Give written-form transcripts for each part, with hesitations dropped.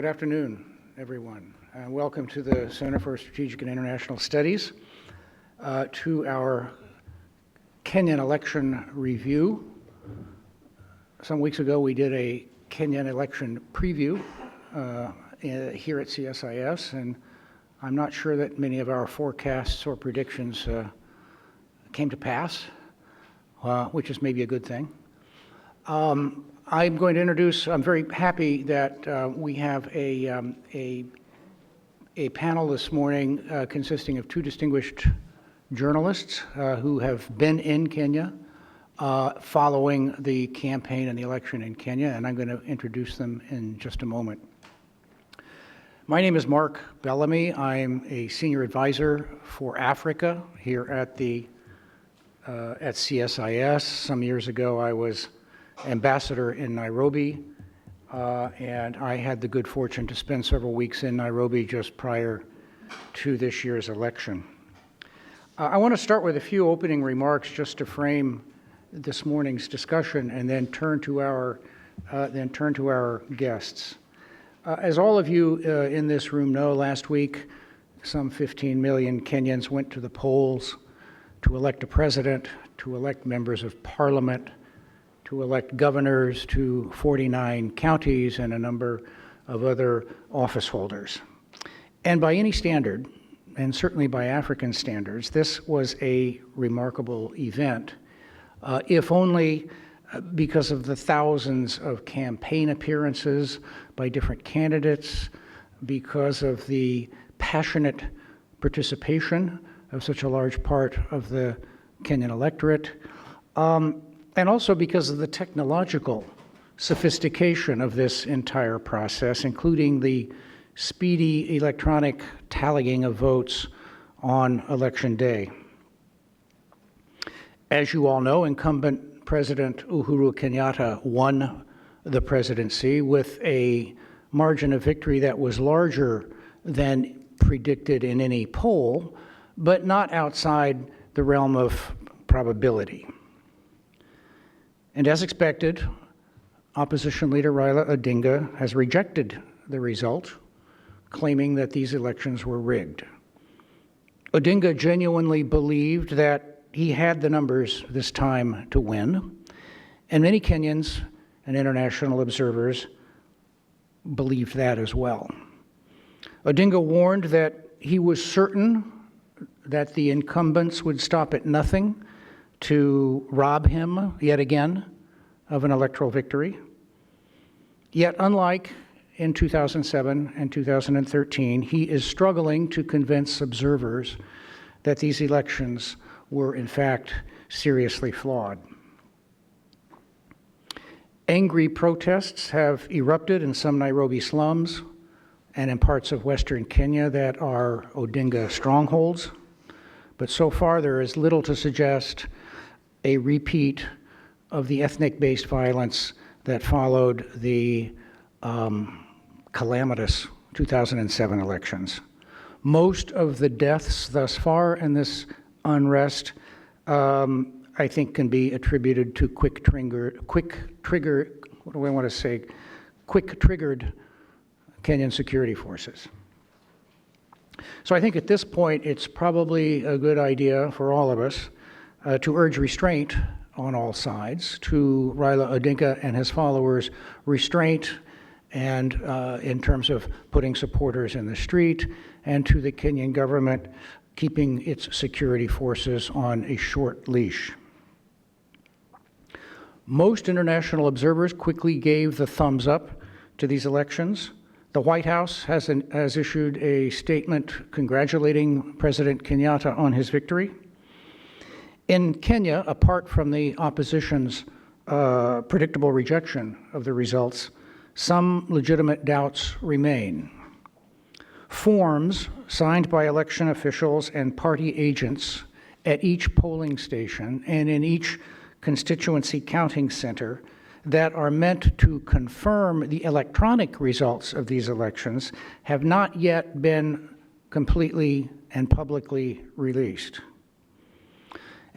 Good afternoon, everyone. Welcome to the Center for Strategic and International Studies, to our Kenyan election review. Some weeks ago, we did a Kenyan election preview here at CSIS, and I'm not sure that many of our forecasts or predictions came to pass, which is maybe a good thing. I'm going to introduce, I'm very happy that we have a panel this morning consisting of two distinguished journalists who have been in Kenya following the campaign and the election in Kenya, and I'm going to introduce them in just a moment. My name is Mark Bellamy. I'm a senior advisor for Africa here at CSIS. Some years ago, I was ambassador in Nairobi, and I had the good fortune to spend several weeks in Nairobi just prior to this year's election. I want to start with a few opening remarks just to frame this morning's discussion, and then turn to our guests. As all of you in this room know, last week some 15 million Kenyans went to the polls to elect a president, to elect members of parliament, to elect governors to 49 counties and a number of other office holders. And by any standard, and certainly by African standards, this was a remarkable event, if only because of the thousands of campaign appearances by different candidates, because of the passionate participation of such a large part of the Kenyan electorate, and also because of the technological sophistication of this entire process, including the speedy electronic tallying of votes on election day. As you all know, incumbent President Uhuru Kenyatta won the presidency with a margin of victory that was larger than predicted in any poll, but not outside the realm of probability. And as expected, opposition leader Raila Odinga has rejected the result, claiming that these elections were rigged. Odinga genuinely believed that he had the numbers this time to win, and many Kenyans and international observers believed that as well. Odinga warned that he was certain that the incumbents would stop at nothing to rob him, yet again, of an electoral victory. Yet, unlike in 2007 and 2013, he is struggling to convince observers that these elections were, in fact, seriously flawed. Angry protests have erupted in some Nairobi slums and in parts of Western Kenya that are Odinga strongholds, but so far there is little to suggest a repeat of the ethnic-based violence that followed the calamitous 2007 elections. Most of the deaths thus far in this unrest, I think, can be attributed to quick-triggered Kenyan security forces. So I think at this point, it's probably a good idea for all of us to urge restraint on all sides, to Raila Odinga and his followers, restraint and in terms of putting supporters in the street, and to the Kenyan government keeping its security forces on a short leash. Most international observers quickly gave the thumbs up to these elections. The White House has issued a statement congratulating President Kenyatta on his victory. In Kenya, apart from the opposition's predictable rejection of the results, some legitimate doubts remain. Forms signed by election officials and party agents at each polling station and in each constituency counting center that are meant to confirm the electronic results of these elections have not yet been completely and publicly released.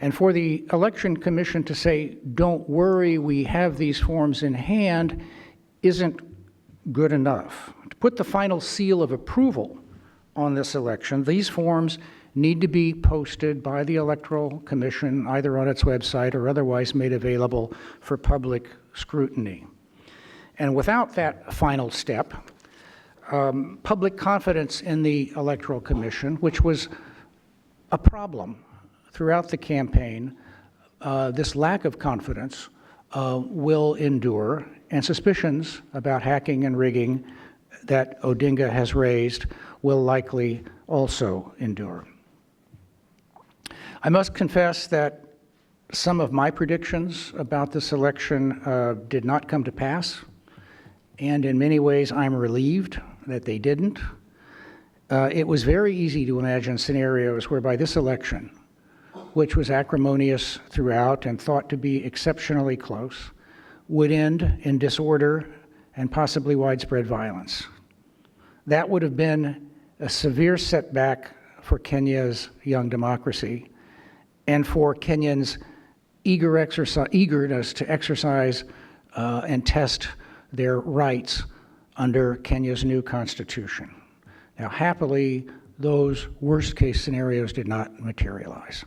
And for the Election Commission to say, don't worry, we have these forms in hand, isn't good enough. To put the final seal of approval on this election, these forms need to be posted by the Electoral Commission either on its website or otherwise made available for public scrutiny. And without that final step, public confidence in the Electoral Commission, which was a problem throughout the campaign, this lack of confidence will endure, and suspicions about hacking and rigging that Odinga has raised will likely also endure. I must confess that some of my predictions about this election did not come to pass, and in many ways I'm relieved that they didn't. It was very easy to imagine scenarios whereby this election, which was acrimonious throughout and thought to be exceptionally close, would end in disorder and possibly widespread violence. That would have been a severe setback for Kenya's young democracy and for Kenyans' eagerness to exercise and test their rights under Kenya's new constitution. Now, happily, those worst-case scenarios did not materialize.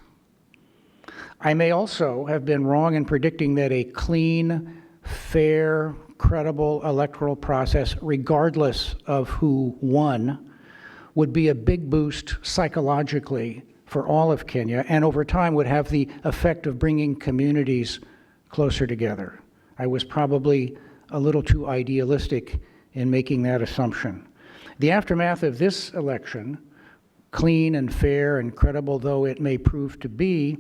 I may also have been wrong in predicting that a clean, fair, credible electoral process, regardless of who won, would be a big boost psychologically for all of Kenya, and over time would have the effect of bringing communities closer together. I was probably a little too idealistic in making that assumption. The aftermath of this election, clean and fair and credible though it may prove to be,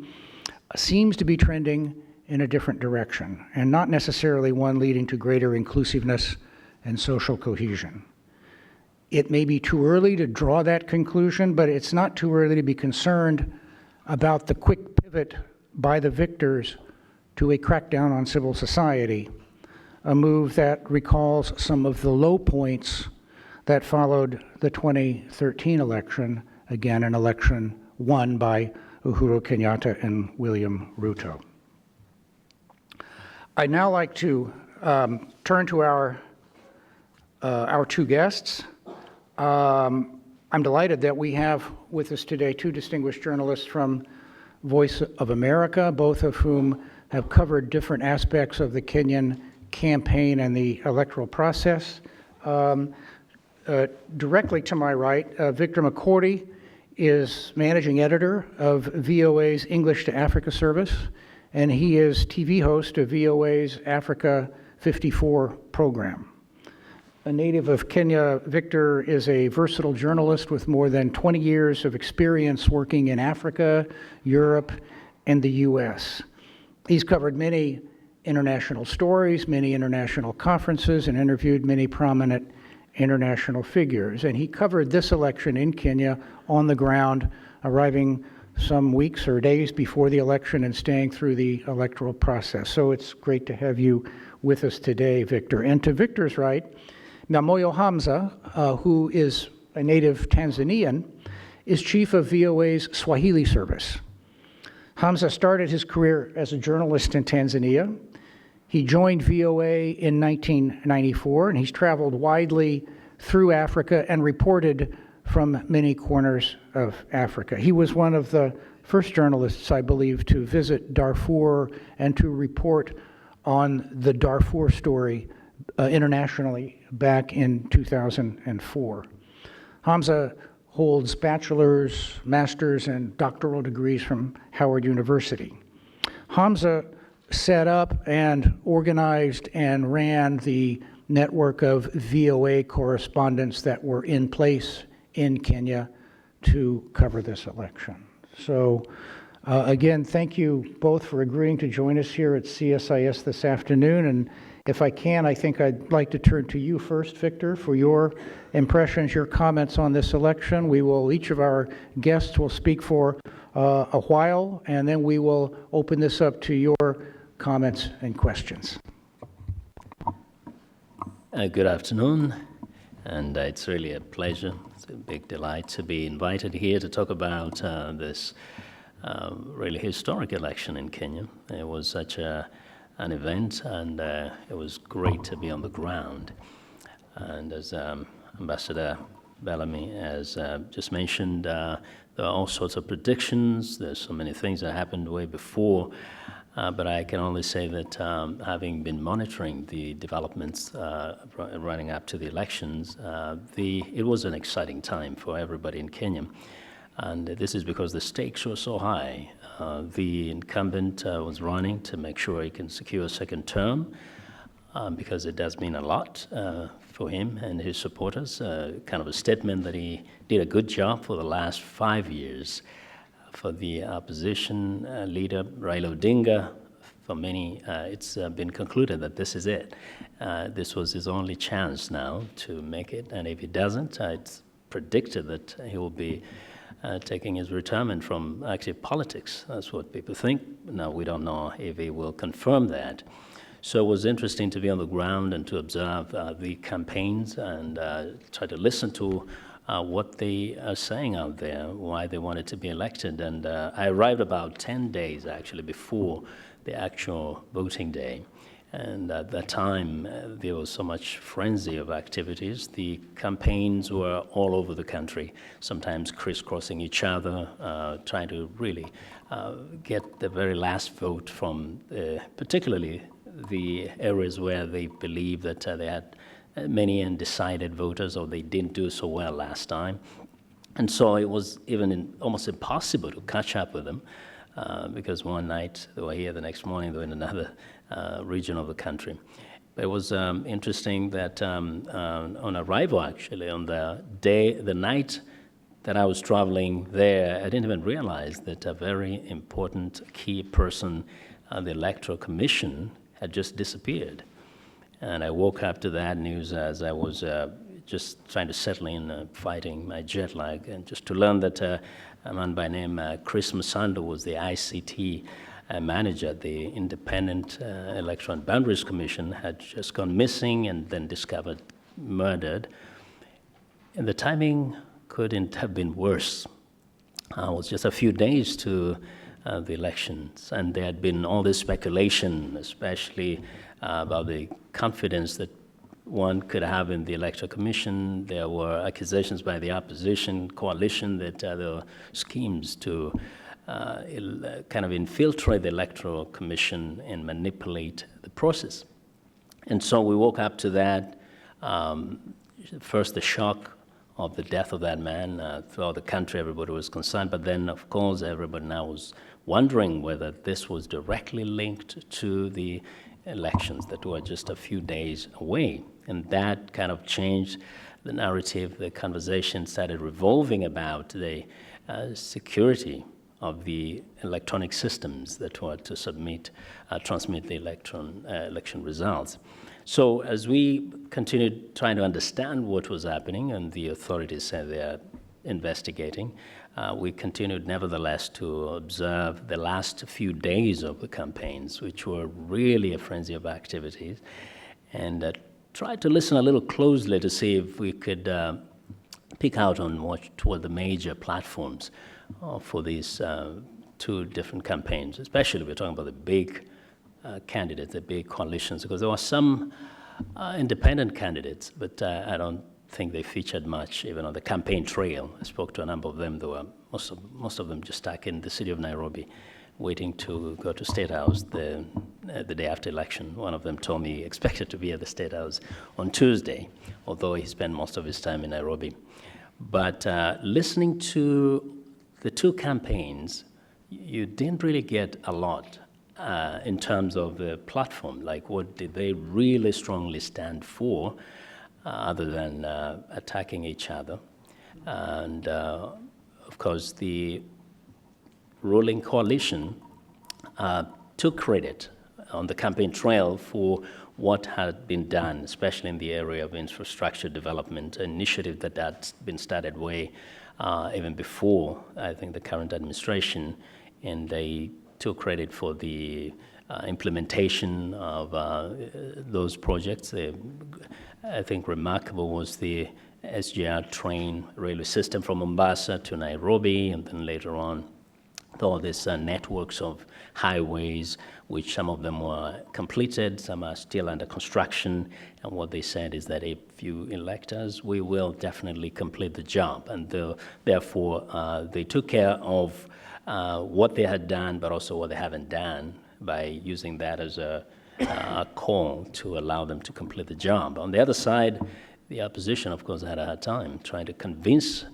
seems to be trending in a different direction, and not necessarily one leading to greater inclusiveness and social cohesion. It may be too early to draw that conclusion, but it's not too early to be concerned about the quick pivot by the victors to a crackdown on civil society, a move that recalls some of the low points that followed the 2013 election, again an election won by Uhuru Kenyatta and William Ruto. I'd now like to turn to our two guests. I'm delighted that we have with us today two distinguished journalists from Voice of America, both of whom have covered different aspects of the Kenyan campaign and the electoral process. Directly to my right, Vincent Makori is managing editor of VOA's English to Africa service, and he is TV host of VOA's Africa 54 program. A native of Kenya, Victor is a versatile journalist with more than 20 years of experience working in Africa, Europe, and the US. He's covered many international stories, many international conferences, and interviewed many prominent international figures. And he covered this election in Kenya on the ground, arriving some weeks or days before the election and staying through the electoral process. So it's great to have you with us today, Victor. And to Victor's right, Mwamoyo Hamza, who is a native Tanzanian, is chief of VOA's Swahili service. Hamza started his career as a journalist in Tanzania. He joined VOA in 1994, and he's traveled widely through Africa and reported from many corners of Africa. He was one of the first journalists, I believe, to visit Darfur and to report on the Darfur story internationally back in 2004. Hamza holds bachelor's, master's, and doctoral degrees from Howard University. Hamza set up and organized and ran the network of VOA correspondents that were in place in Kenya to cover this election. So again, thank you both for agreeing to join us here at CSIS this afternoon. And if I can, I think I'd like to turn to you first, Victor, for your impressions, your comments on this election. Each of our guests will speak for a while, and then we will open this up to your comments and questions. Good afternoon, and it's really a pleasure. It's a big delight to be invited here to talk about this really historic election in Kenya. It was such an event, and it was great to be on the ground. And as Ambassador Bellamy has just mentioned, there are all sorts of predictions. There's so many things that happened way before. But I can only say that having been monitoring the developments running up to the elections, it was an exciting time for everybody in Kenya. And this is because the stakes were so high. The incumbent was running to make sure he can secure a second term, because it does mean a lot for him and his supporters, kind of a statement that he did a good job for the last 5 years. For the opposition leader, Raila Odinga, for many, it's been concluded that this is it. This was his only chance now to make it, and if he doesn't, it's predicted that he will be taking his retirement from active politics. That's what people think. Now, we don't know if he will confirm that. So it was interesting to be on the ground and to observe the campaigns and try to listen to what they are saying out there, why they wanted to be elected. And I arrived about 10 days, actually, before the actual voting day. And at that time, there was so much frenzy of activities. The campaigns were all over the country, sometimes crisscrossing each other, trying to really get the very last vote from particularly the areas where they believe that they had many undecided voters, or they didn't do so well last time. And so it was even almost impossible to catch up with them, because one night they were here, the next morning they were in another region of the country. But it was interesting that on arrival, actually, on the night that I was traveling there, I didn't even realize that a very important key person on the Electoral Commission had just disappeared. And I woke up to that news as I was just trying to settle in, fighting my jet lag, and just to learn that a man by name Chris Musando was the ICT manager at the Independent Electoral and Boundaries Commission, had just gone missing and then discovered murdered. And the timing couldn't have been worse. It was just a few days to the elections, and there had been all this speculation, especially about the confidence that one could have in the Electoral Commission. There were accusations by the opposition coalition that there were schemes to kind of infiltrate the Electoral Commission and manipulate the process. And so we woke up to that. First, the shock of the death of that man. Throughout the country, everybody was concerned. But then, of course, everybody now was wondering whether this was directly linked to the elections that were just a few days away. And that kind of changed the narrative. The conversation started revolving about the security of the electronic systems that were to transmit the election results. So as we continued trying to understand what was happening, and the authorities said they are investigating, we continued nevertheless to observe the last few days of the campaigns, which were really a frenzy of activities, and tried to listen a little closely to see if we could pick out on what were the major platforms for these two different campaigns. Especially we're talking about the big candidates, the big coalitions, because there were some independent candidates, but I don't think they featured much even on the campaign trail. I spoke to a number of them. There were most of them just stuck in the city of Nairobi, waiting to go to State House the day after election. One of them told me he expected to be at the State House on Tuesday, although he spent most of his time in Nairobi. But listening to the two campaigns, you didn't really get a lot in terms of the platform, like what did they really strongly stand for, other than attacking each other. And of course, the ruling coalition took credit on the campaign trail for what had been done, especially in the area of infrastructure development, an initiative that had been started way even before, I think, the current administration, and they took credit for the implementation of those projects. I think remarkable was the SGR train railway system from Mombasa to Nairobi, and then later on all these networks of highways, which some of them were completed, some are still under construction. And what they said is that if you elect us, we will definitely complete the job. And therefore, they took care of what they had done, but also what they haven't done by using that as a call to allow them to complete the job. On the other side, the opposition, of course, had a hard time trying to convince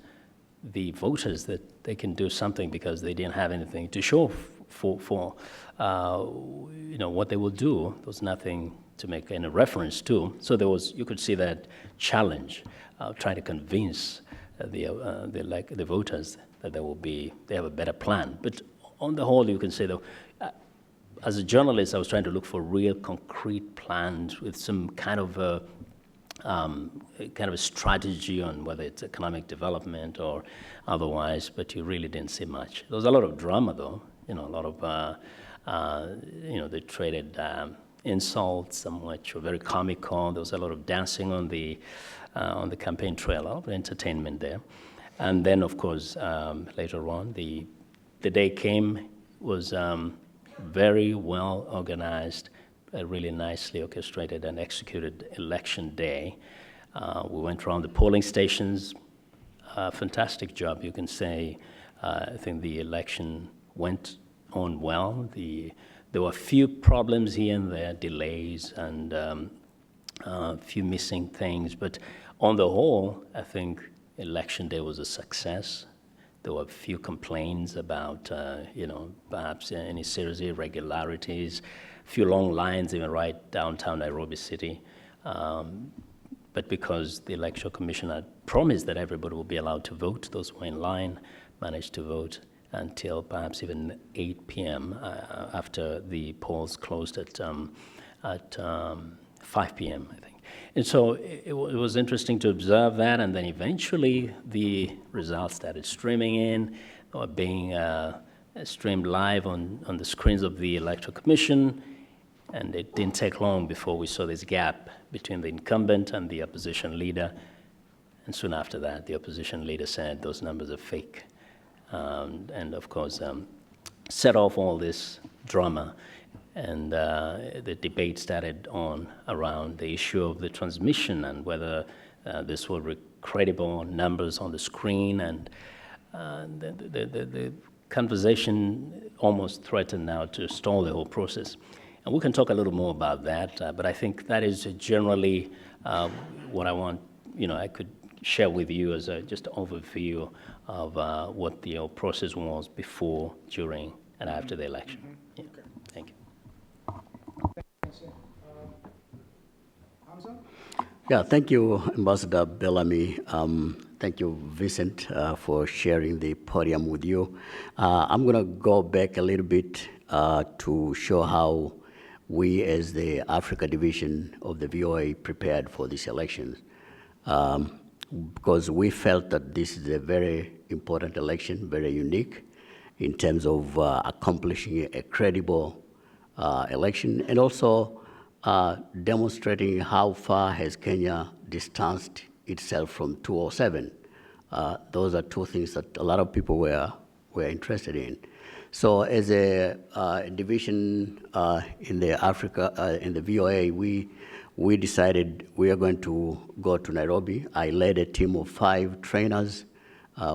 the voters that they can do something because they didn't have anything to show for what they will do. There was nothing to make any reference to. So you could see that challenge, trying to convince the voters that they have a better plan. But on the whole, you can say, though, as a journalist, I was trying to look for real concrete plans with some kind of a strategy on whether it's economic development or otherwise, but you really didn't see much. There was a lot of drama, though. A lot of, they traded insults, some which were very comical. There was a lot of dancing on the campaign trail, a lot of entertainment there. And then, of course, later on, the day came, was very well organized, really nicely orchestrated and executed election day. We went around the polling stations, fantastic job, you can say. I think the election went on well. There were a few problems here and there, delays and a few missing things, but on the whole, I think election day was a success. There were a few complaints about, perhaps any serious irregularities, a few long lines even right downtown Nairobi City. But because the Electoral Commission had promised that everybody will be allowed to vote, those who were in line managed to vote until perhaps even 8 p.m. After the polls closed at 5 p.m., I think. And so it was interesting to observe that, and then eventually the results started streaming in, or being streamed live on the screens of the Electoral Commission, and it didn't take long before we saw this gap between the incumbent and the opposition leader, and soon after that, the opposition leader said those numbers are fake, and of course, set off all this drama. And the debate started on around the issue of the transmission and whether this were credible numbers on the screen. And the conversation almost threatened now to stall the whole process. And we can talk a little more about that, but I think that is generally what I want, I could share with you as just an overview of what the process was before, during, and after the election. Mm-hmm. Yeah. Okay. Thank you. Hamza? Yeah, thank you, Ambassador Bellamy. Thank you, Vincent, for sharing the podium with you. I'm going to go back a little bit to show how we, as the Africa division of the VOA, prepared for this election. Because we felt that this is a very important election, very unique in terms of accomplishing a credible election, and also demonstrating how far has Kenya distanced itself from 2007. Those are two things that a lot of people were interested in. So as a division in the VOA, we decided we are going to go to Nairobi. I led a team of 5 trainers.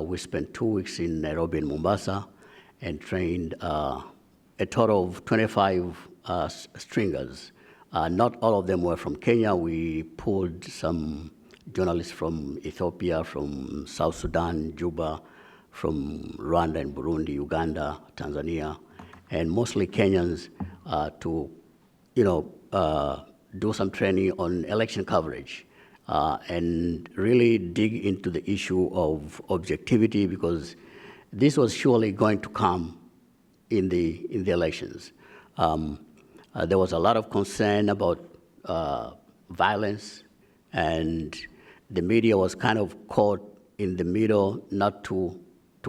We spent 2 weeks in Nairobi and Mombasa and trained a total of 25 stringers. Not all of them were from Kenya. We pulled some journalists from Ethiopia, from South Sudan, Juba, from Rwanda and Burundi, Uganda, Tanzania, and mostly Kenyans to, do some training on election coverage and really dig into the issue of objectivity, because this was surely going to come in the elections. There was a lot of concern about violence, and the media was kind of caught in the middle, not to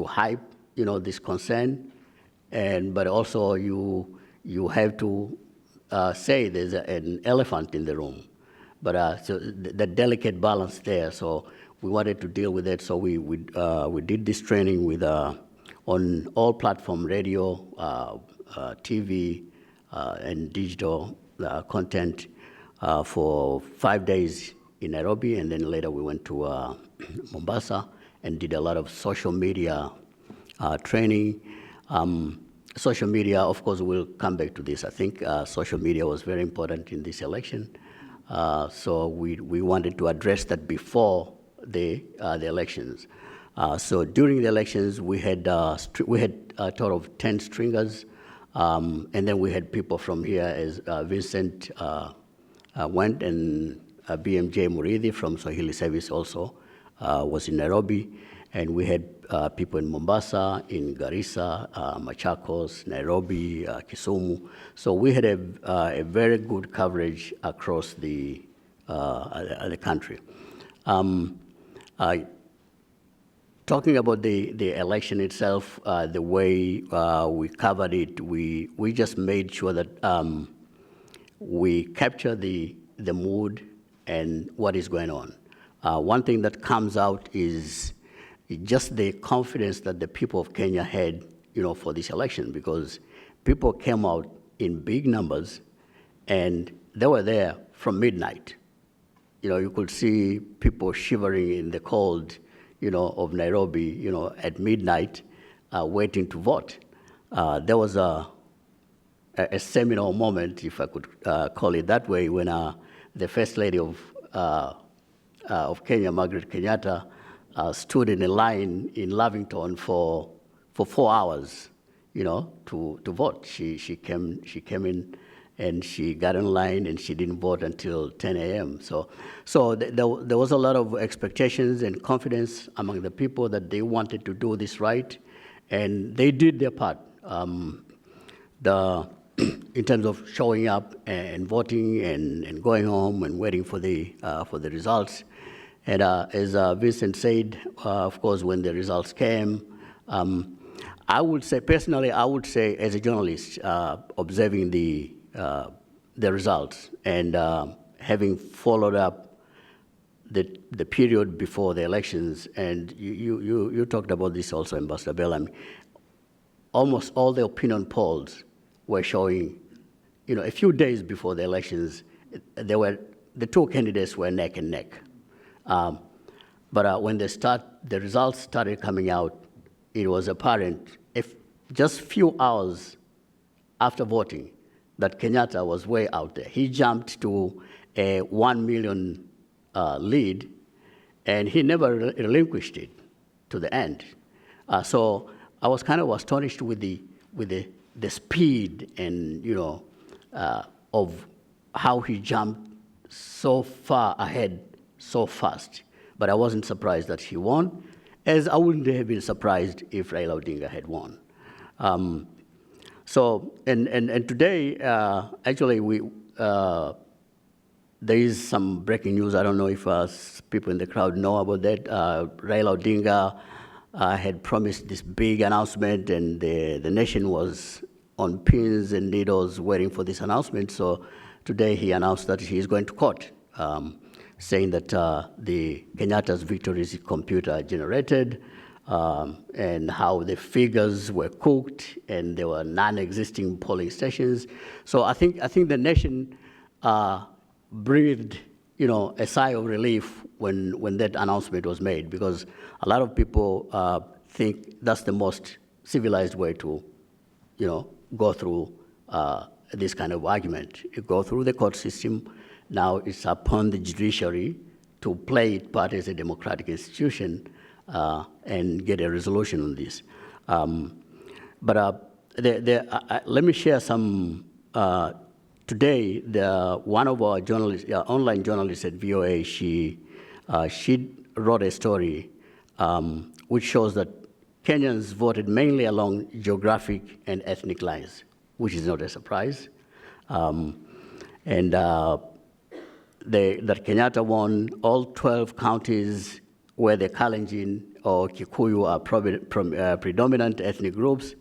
hype, this concern, but also you have to say there's an elephant in the room. But so the delicate balance there. So we wanted to deal with it. So we did this training with on all platform, radio, TV, and digital content for 5 days in Nairobi, and then later we went to Mombasa and did a lot of social media training. Social media, of course, we'll come back to this. I think social media was very important in this election. So we wanted to address that before the elections. So during the elections, we had a total of 10 stringers, and then we had people from here, as Vincent went, and BMJ Muridhi from Swahili service also was in Nairobi, and we had people in Mombasa, in Garissa, Machakos, Nairobi, Kisumu. So we had a very good coverage across the country. Talking about the election itself, the way we covered it, we just made sure that we capture the mood and what is going on. One thing that comes out is just the confidence that the people of Kenya had, for this election, because people came out in big numbers, and they were there from midnight. You could see people shivering in the cold, of Nairobi, at midnight, waiting to vote. There was a seminal moment, if I could call it that way, when the First Lady of Kenya, Margaret Kenyatta, stood in a line in Lavington for 4 hours, to vote. She came in and she got in line and she didn't vote until 10 a.m. So there was a lot of expectations and confidence among the people that they wanted to do this right, and they did their part. In terms of showing up and voting and going home and waiting for the results. And as Vincent said, of course, when the results came, I would say, personally, as a journalist, observing the results and having followed up the period before the elections, and you talked about this also, Ambassador Bellamy, almost all the opinion polls were showing, a few days before the elections, the two candidates were neck and neck. But when the results started coming out, it was apparent, if just few hours after voting, that Kenyatta was way out there. He jumped to a 1 million lead, and he never relinquished it to the end. So I was kind of astonished with the speed and of how he jumped so far ahead so fast. But I wasn't surprised that he won, as I wouldn't have been surprised if Raila Odinga had won. So today, actually, there is some breaking news. I don't know if people in the crowd know about that. Raila Odinga had promised this big announcement, and the nation was on pins and needles waiting for this announcement. So today he announced that he is going to court, saying that the Kenyatta's victory is computer generated, and how the figures were cooked and there were non-existing polling stations. So I think the nation breathed, a sigh of relief when that announcement was made, because a lot of people think that's the most civilized way to, go through this kind of argument. You go through the court system. Now it's upon the judiciary to play its part as a democratic institution and get a resolution on this. Let me share some. Today, one of our journalists, online journalists at VOA, she wrote a story which shows that Kenyans voted mainly along geographic and ethnic lines, which is not a surprise. That Kenyatta won all 12 counties where the Kalenjin or Kikuyu are predominant ethnic groups.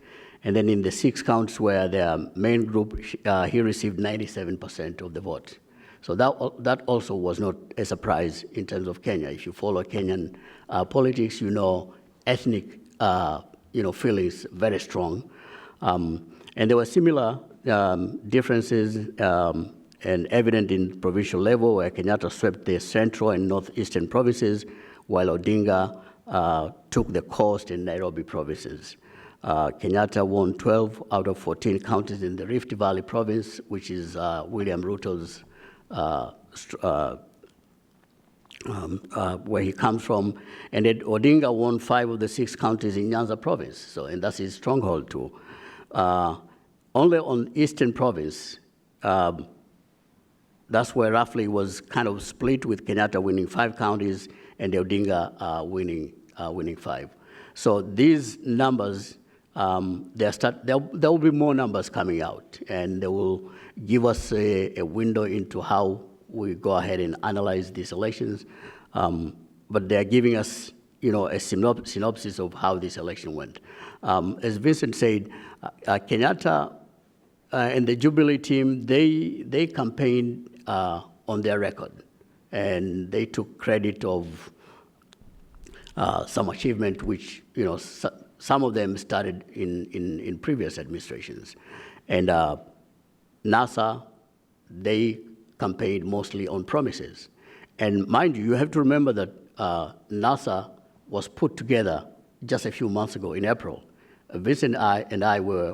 And then in the 6 counties where their main group, he received 97% of the vote. So that also was not a surprise in terms of Kenya. If you follow Kenyan politics, ethnic, feelings very strong. And there were similar differences and evident in provincial level, where Kenyatta swept the central and northeastern provinces, while Odinga took the coast and Nairobi provinces. Kenyatta won 12 out of 14 counties in the Rift Valley province, which is William Ruto's where he comes from, and then Odinga won 5 of the 6 counties in Nyanza province, and that's his stronghold too. Only on Eastern province, that's where roughly was kind of split, with Kenyatta winning 5 counties and Odinga winning 5. So these numbers, there will be more numbers coming out, and they will give us a window into how we go ahead and analyze these elections. But they're giving us, a synopsis of how this election went. As Vincent said, Kenyatta and the Jubilee team, they campaigned on their record, and they took credit of some achievement which, some of them started in previous administrations. And NASA, they campaigned mostly on promises. And mind you, you have to remember that NASA was put together just a few months ago in April. Vincent and I were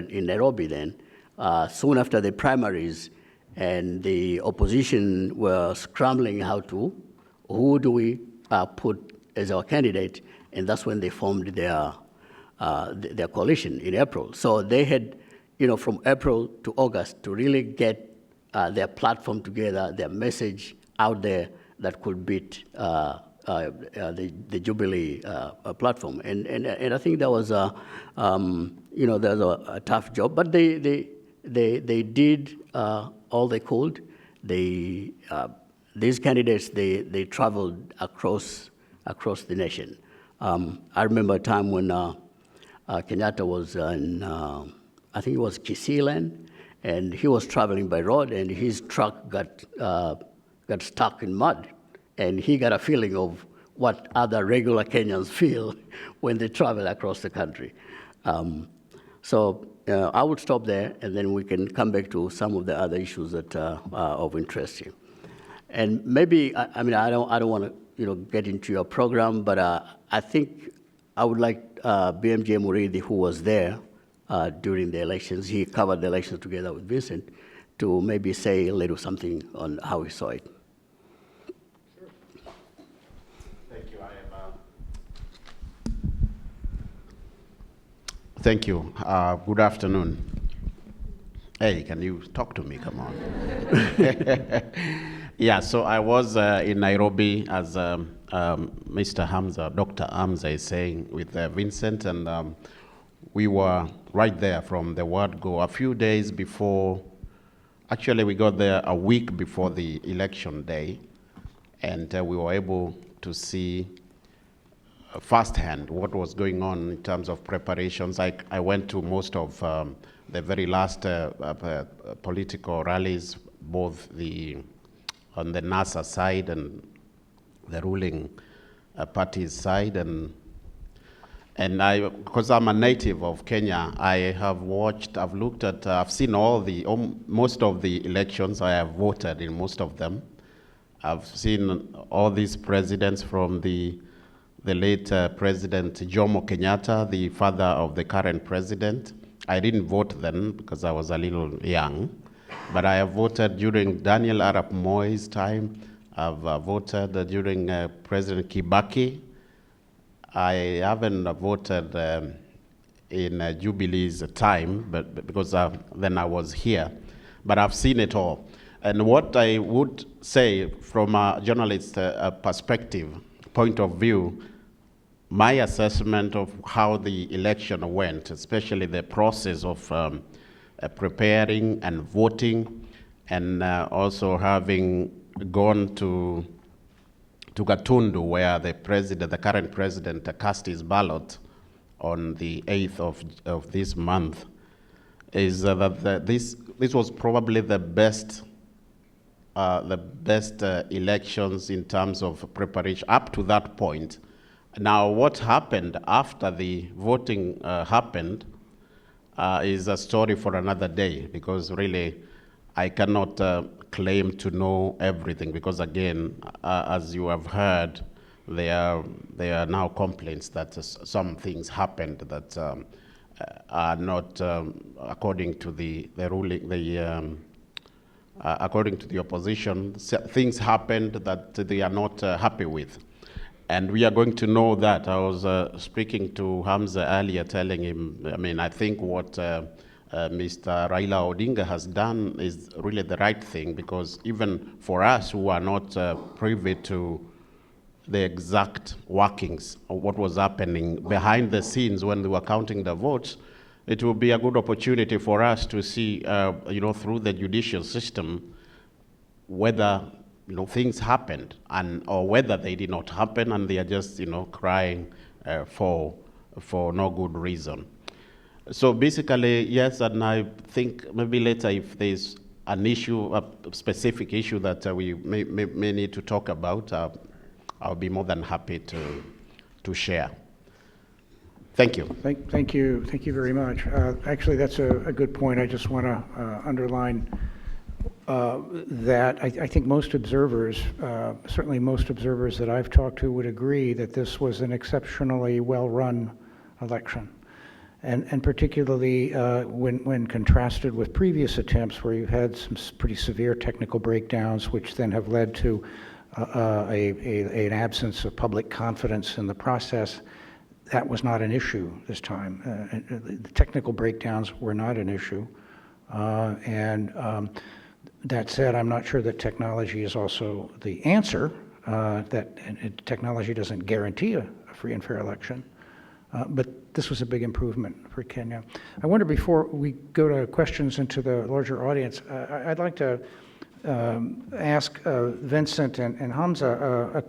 in Nairobi then, soon after the primaries, and the opposition were scrambling who do we put as our candidate, and that's when they formed their coalition in April. So they had, from April to August to really get their platform together, their message out there that could beat the Jubilee platform. And I think that was that was a tough job, but they did all they could. These candidates, they traveled across the nation. I remember a time when Kenyatta was in, I think it was Kisii land, and he was traveling by road, and his truck got stuck in mud, and he got a feeling of what other regular Kenyans feel when they travel across the country. So I would stop there, and then we can come back to some of the other issues that are of interest here. And maybe, I don't want to get into your program, but I think I would like BMJ Muridi, who was there during the elections, he covered the elections together with Vincent, to maybe say a little something on how he saw it. Sure. Thank you. Thank you. Good afternoon. Hey, can you talk to me? Come on. Yeah, so I was in Nairobi, as Mr. Hamza, Dr. Hamza is saying, with Vincent, and we were right there from the word go. A few days before, actually we got there a week before the election day, and we were able to see firsthand what was going on in terms of preparations. I went to most of the very last political rallies, both on the NASA side and the ruling party's side, and I, because I'm a native of Kenya, I have watched, I've looked at, I've seen most of the elections. I have voted in most of them. I've seen all these presidents, from the late President Jomo Kenyatta, the father of the current president. I didn't vote then because I was a little young, but I have voted during Daniel Arap Moi's time. I've voted during President Kibaki. I haven't voted in Jubilee's time, but because then I was here. But I've seen it all. And what I would say from a journalist perspective, point of view, my assessment of how the election went, especially the process of preparing and voting, and also having gone to Gatundu, where the current president cast his ballot on the 8th of this month, is that this was probably the best elections in terms of preparation. Up to that point, Now, what happened after the voting happened is a story for another day, because really I cannot claim to know everything, because again, as you have heard, there are now complaints that some things happened that are not according to the ruling, according to the opposition. Things happened that they are not happy with. And we are going to know that. I was speaking to Hamza earlier, telling him, I mean, I think what Mr. Raila Odinga has done is really the right thing, because even for us who are not privy to the exact workings of what was happening behind the scenes when they were counting the votes, it will be a good opportunity for us to see, through the judicial system, whether things happened or whether they did not happen and they are just crying for no good reason. So basically, yes, and I think maybe later if there's an issue, a specific issue that we may need to talk about, I'll be more than happy to share. Thank you. Thank you very much. Actually, that's a good point. I just want to underline that I think most observers, certainly most observers that I've talked to, would agree that this was an exceptionally well-run election. And particularly when contrasted with previous attempts where you've had some pretty severe technical breakdowns, which then have led to an absence of public confidence in the process. That was not an issue this time. The technical breakdowns were not an issue. That said, I'm not sure that technology is also the answer, that technology doesn't guarantee a free and fair election. But this was a big improvement for Kenya. I wonder, before we go to questions into the larger audience, I'd like to ask Vincent and Hamza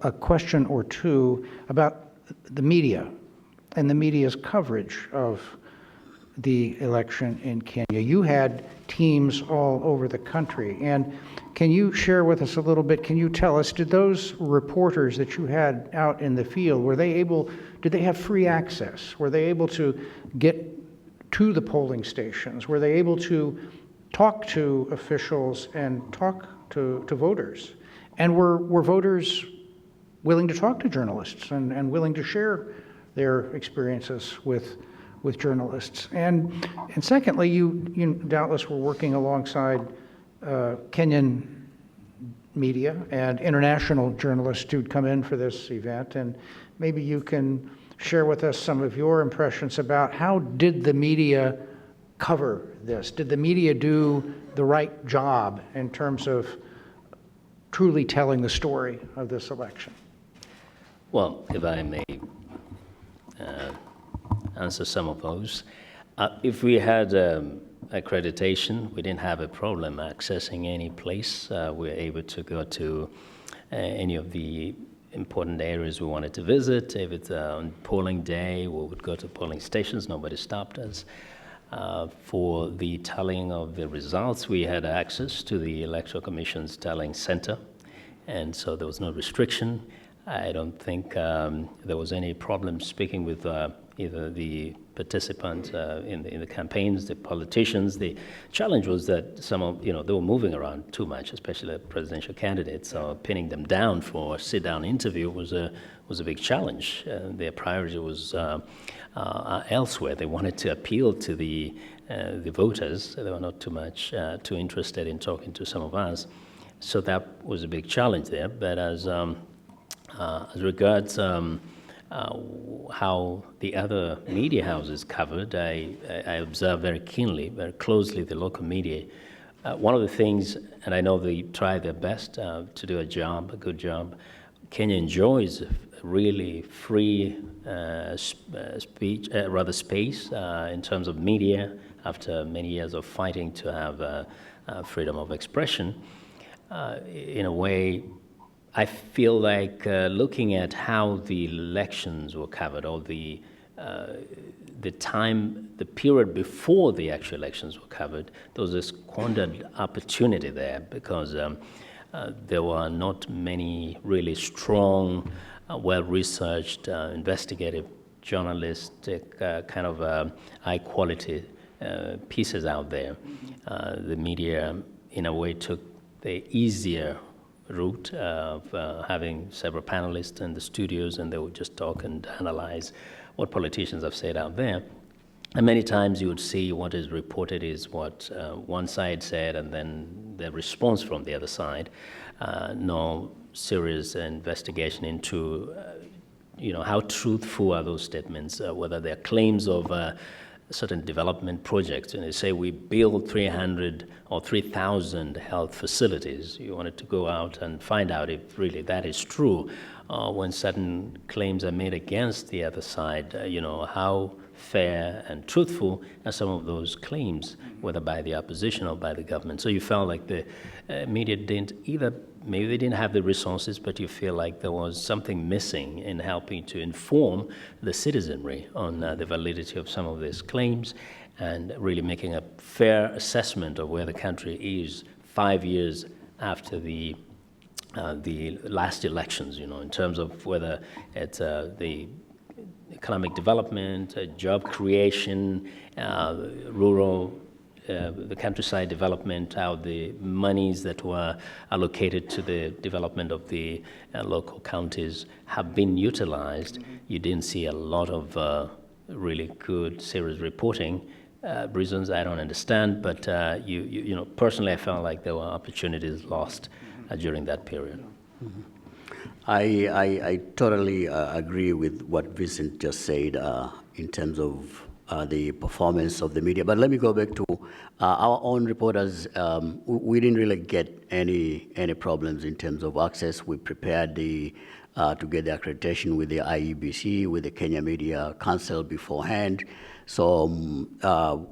a question or two about the media and the media's coverage of the election in Kenya. You had teams all over the country, and can you share with us a little bit, can you tell us, did those reporters that you had out in the field, did they have free access? Were they able to get to the polling stations? Were they able to talk to officials and talk to voters? And were voters willing to talk to journalists and willing to share their experiences with journalists? And secondly, you doubtless were working alongside Kenyan media and international journalists who'd come in for this event, and maybe you can share with us some of your impressions about how did the media cover this? Did the media do the right job in terms of truly telling the story of this election? Well, if I may answer some of those. If we had accreditation, we didn't have a problem accessing any place. We were able to go to any of the important areas we wanted to visit. If it's on polling day, we would go to polling stations. Nobody stopped us. For the tallying of the results, we had access to the Electoral Commission's tallying center, and so there was no restriction. I don't think there was any problem speaking with either the participants in the campaigns, the politicians. The challenge was that some of, they were moving around too much, especially the presidential candidates. So pinning them down for a sit-down interview was a big challenge. Their priority was elsewhere. They wanted to appeal to the voters. They were not too interested in talking to some of us. So that was a big challenge there. But as regards how the other media houses covered, I observed very keenly, very closely the local media. One of the things, and I know they try their best to do a good job, Kenya enjoys a really free space in terms of media after many years of fighting to have freedom of expression. In a way, I feel like looking at how the elections were covered, or the period before the actual elections were covered, there was a squandered opportunity there because there were not many really strong well-researched, investigative, journalistic, kind of high-quality pieces out there. The media, in a way, took the easier route of having several panelists in the studios, and they would just talk and analyze what politicians have said out there. And many times you would see what is reported is what one side said, and then the response from the other side. No serious investigation into, how truthful are those statements, whether they're claims of certain development projects. And they say we build 300 or 3,000 health facilities. You wanted to go out and find out if really that is true. When certain claims are made against the other side, how fair and truthful are some of those claims, whether by the opposition or by the government. So you felt like the media didn't either, maybe they didn't have the resources, but you feel like there was something missing in helping to inform the citizenry on the validity of some of these claims and really making a fair assessment of where the country is 5 years after the last elections, in terms of whether it's the economic development, job creation, rural, the countryside development, how the monies that were allocated to the development of the local counties have been utilized. You didn't see a lot of really good, serious reporting. Reasons I don't understand, but personally, I felt like there were opportunities lost during that period. Mm-hmm. I totally agree with what Vincent just said in terms of the performance of the media. But let me go back to our own reporters. We didn't really get any problems in terms of access. We prepared to get the accreditation with the IEBC, with the Kenya Media Council beforehand. So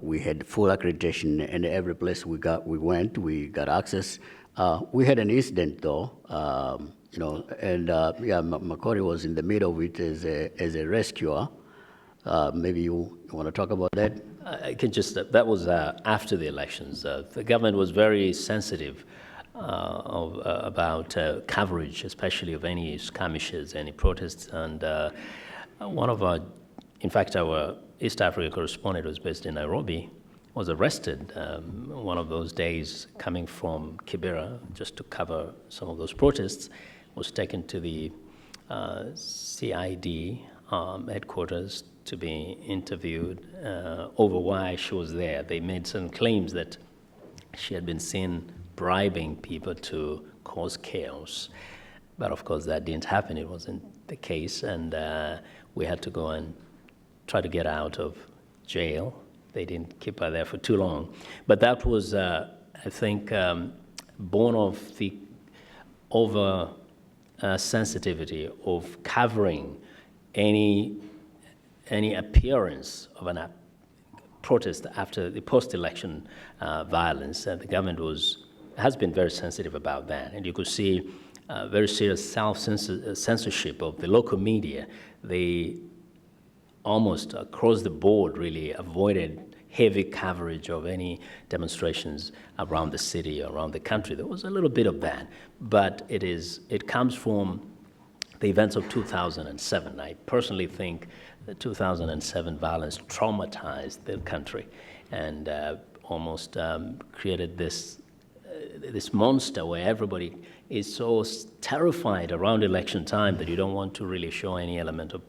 we had full accreditation, and every place we went, we got access. We had an incident though. Makori was in the middle of it as a rescuer. Maybe you want to talk about that? I can just, that was after the elections. The government was very sensitive about coverage, especially of any skirmishes, any protests. And one of our East Africa correspondent, who was based in Nairobi, was arrested one of those days coming from Kibera just to cover some of those protests, was taken to the CID headquarters to be interviewed over why she was there. They made some claims that she had been seen bribing people to cause chaos. But of course that didn't happen, it wasn't the case, and we had to go and try to get out of jail. They didn't keep her there for too long. But that was, I think, born of the over sensitivity of covering any appearance of a protest after the post-election violence. The government has been very sensitive about that, and you could see very serious self-censorship of the local media. They almost across the board really avoided heavy coverage of any demonstrations around the city, around the country. There was a little bit of that, but it comes from the events of 2007. I personally think the 2007 violence traumatized the country and almost created this monster where everybody is so terrified around election time that you don't want to really show any element of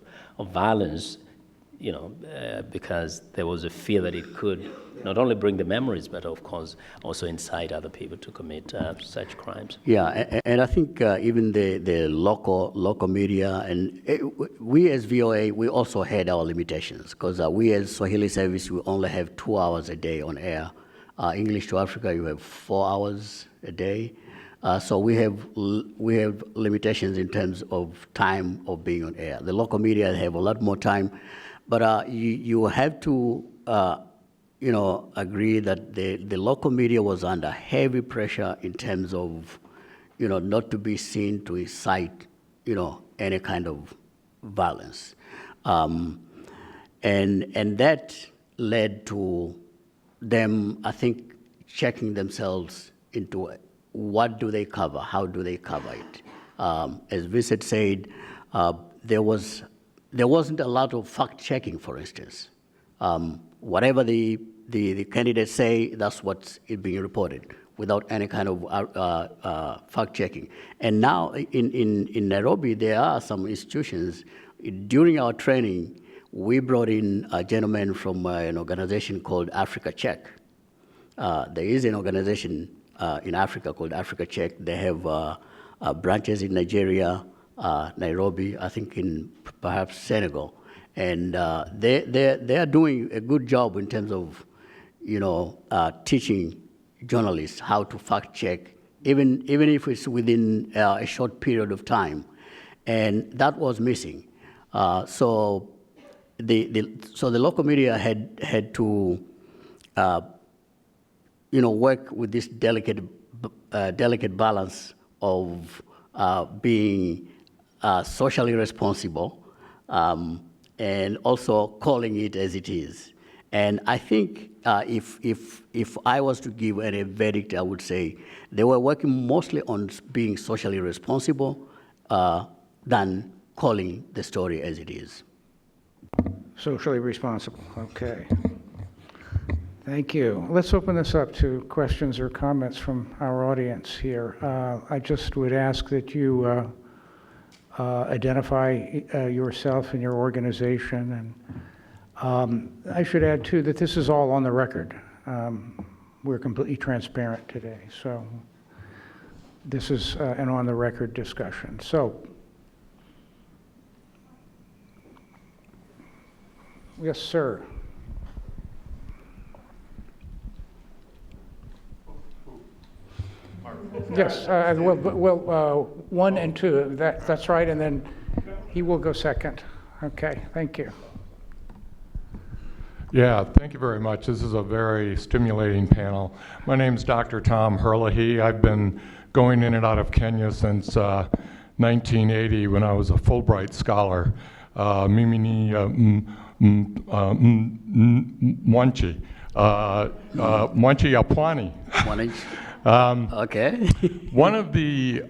violence, because there was a fear that it could not only bring the memories, but of course also incite other people to commit such crimes. Yeah, and I think even the local media, and we as VOA, we also had our limitations, because we as Swahili service, we only have 2 hours a day on air. English to Africa, you have 4 hours a day. So we have limitations in terms of time of being on air. The local media have a lot more time, but you have to agree that the local media was under heavy pressure in terms of not to be seen to incite any kind of violence, and that led to them, I think, checking themselves into what do they cover, how do they cover it. As Vincent said, there wasn't a lot of fact checking, for instance. Whatever the candidates say, that's what's being reported without any kind of fact checking. And now in Nairobi, there are some institutions. During our training, we brought in a gentleman from an organization called Africa Check. There is an organization in Africa called Africa Check. They have branches in Nigeria, Nairobi, I think in perhaps Senegal. And they are doing a good job in terms of, teaching journalists how to fact check, even if it's within a short period of time. And that was missing. So the local media had to, work with this delicate balance of being socially responsible and also calling it as it is. And I think if I was to give a verdict, I would say they were working mostly on being socially responsible than calling the story as it is. Socially responsible, okay. Thank you. Let's open this up to questions or comments from our audience here. I just would ask that you identify yourself and your organization. And I should add, too, that this is all on the record. We're completely transparent today. So this is an on-the-record discussion. So, yes, sir. Yes, well, 1 and 2, that's right, and then he will go second. Okay, thank you. Yeah, thank you very much. This is a very stimulating panel. My name is Dr. Tom Herlihy. I've been going in and out of Kenya since 1980 when I was a Fulbright scholar. Mimini Mwanchi. Mwanchi Yapwani. Okay. One of the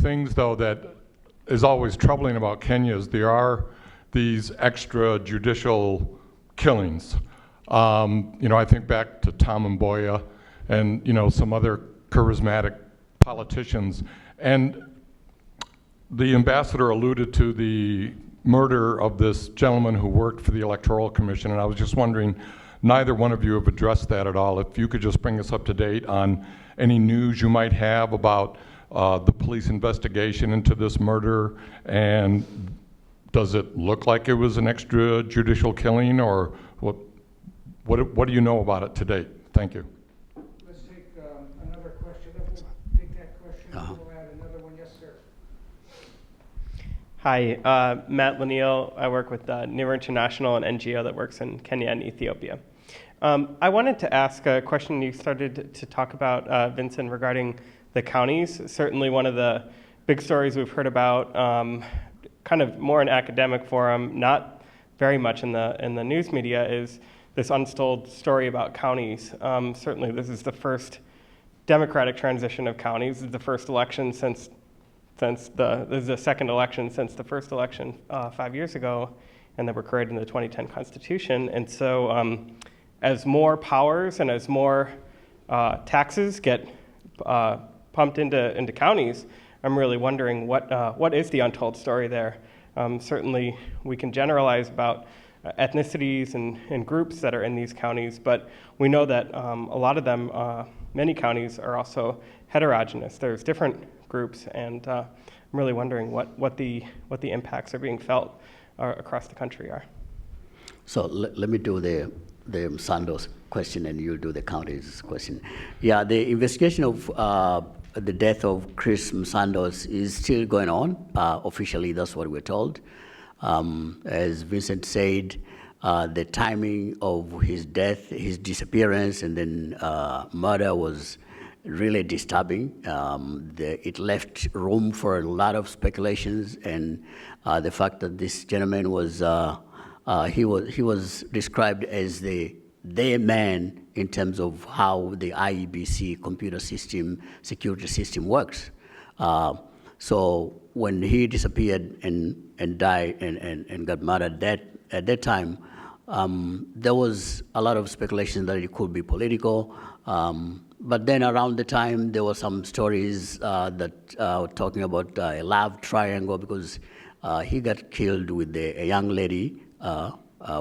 things, though, that is always troubling about Kenya is there are these extrajudicial killings. I think back to Tom Mboya and, some other charismatic politicians. And the ambassador alluded to the murder of this gentleman who worked for the Electoral Commission, and I was just wondering, neither one of you have addressed that at all. If you could just bring us up to date on any news you might have about the police investigation into this murder, and does it look like it was an extrajudicial killing, or what do you know about it to date? Thank you. Let's take another question. We'll take that question. We'll add another one. Yes, sir. Hi, Matt Laniel. I work with Near International, an NGO that works in Kenya and Ethiopia. I wanted to ask a question you started to talk about, Vincent, regarding the counties. Certainly one of the big stories we've heard about, kind of more in academic forum, not very much in the news media, is this untold story about counties. Certainly this is the first democratic transition of counties. This is the first election this is the second election since the first election 5 years ago, and that were created in the 2010 Constitution. And so as more powers and as more taxes get pumped into counties, I'm really wondering what is the untold story there. Certainly we can generalize about ethnicities and groups that are in these counties, but we know that a lot of them, many counties are also heterogeneous. There's different groups, and I'm really wondering what the impacts are being felt across the country are. So let me do the Sandoz question, and you'll do the counties question. Yeah, the investigation of the death of Chris Sandoz is still going on. Officially, that's what we're told. As Vincent said, the timing of his death, his disappearance, and then murder was really disturbing. It left room for a lot of speculations, and the fact that this gentleman was he was described as the man in terms of how the IEBC computer system, security system works. So when he disappeared and died and got murdered at that time, there was a lot of speculation that it could be political. But then around the time, there were some stories that were talking about a love triangle because he got killed with a young lady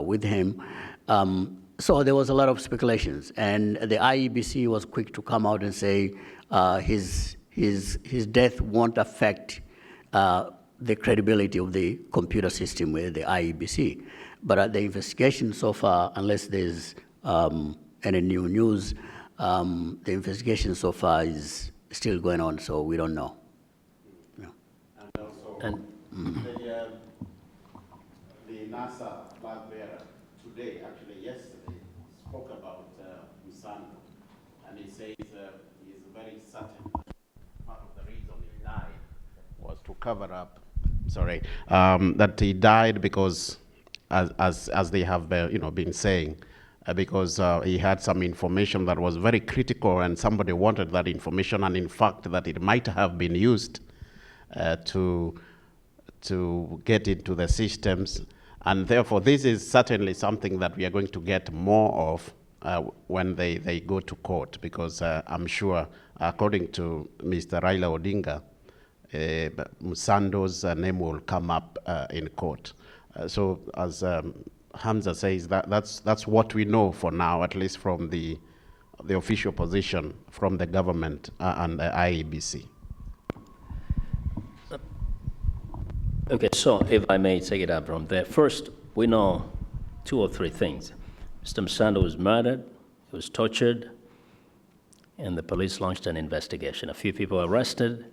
with him. So there was a lot of speculations, and the IEBC was quick to come out and say his death won't affect the credibility of the computer system with the IEBC. But the investigation so far, unless there's any new news, the investigation so far is still going on, so we don't know. Yeah. And also, the NASA flag bearer today, actually yesterday, spoke about Musando, and he says he's very certain part of the reason he died was to cover up, that he died because, as they have been saying, because he had some information that was very critical and somebody wanted that information, and in fact that it might have been used to get into the systems. And therefore this is certainly something that we are going to get more of when they go to court, because I'm sure, according to Mr. Raila Odinga, Musando's name will come up in court. So as Hamza says, that's what we know for now, at least from the official position from the government and the IEBC. Okay, so if I may take it up from there. First, we know 2 or 3 things. Mr. Musando was murdered, he was tortured, and the police launched an investigation. A few people were arrested,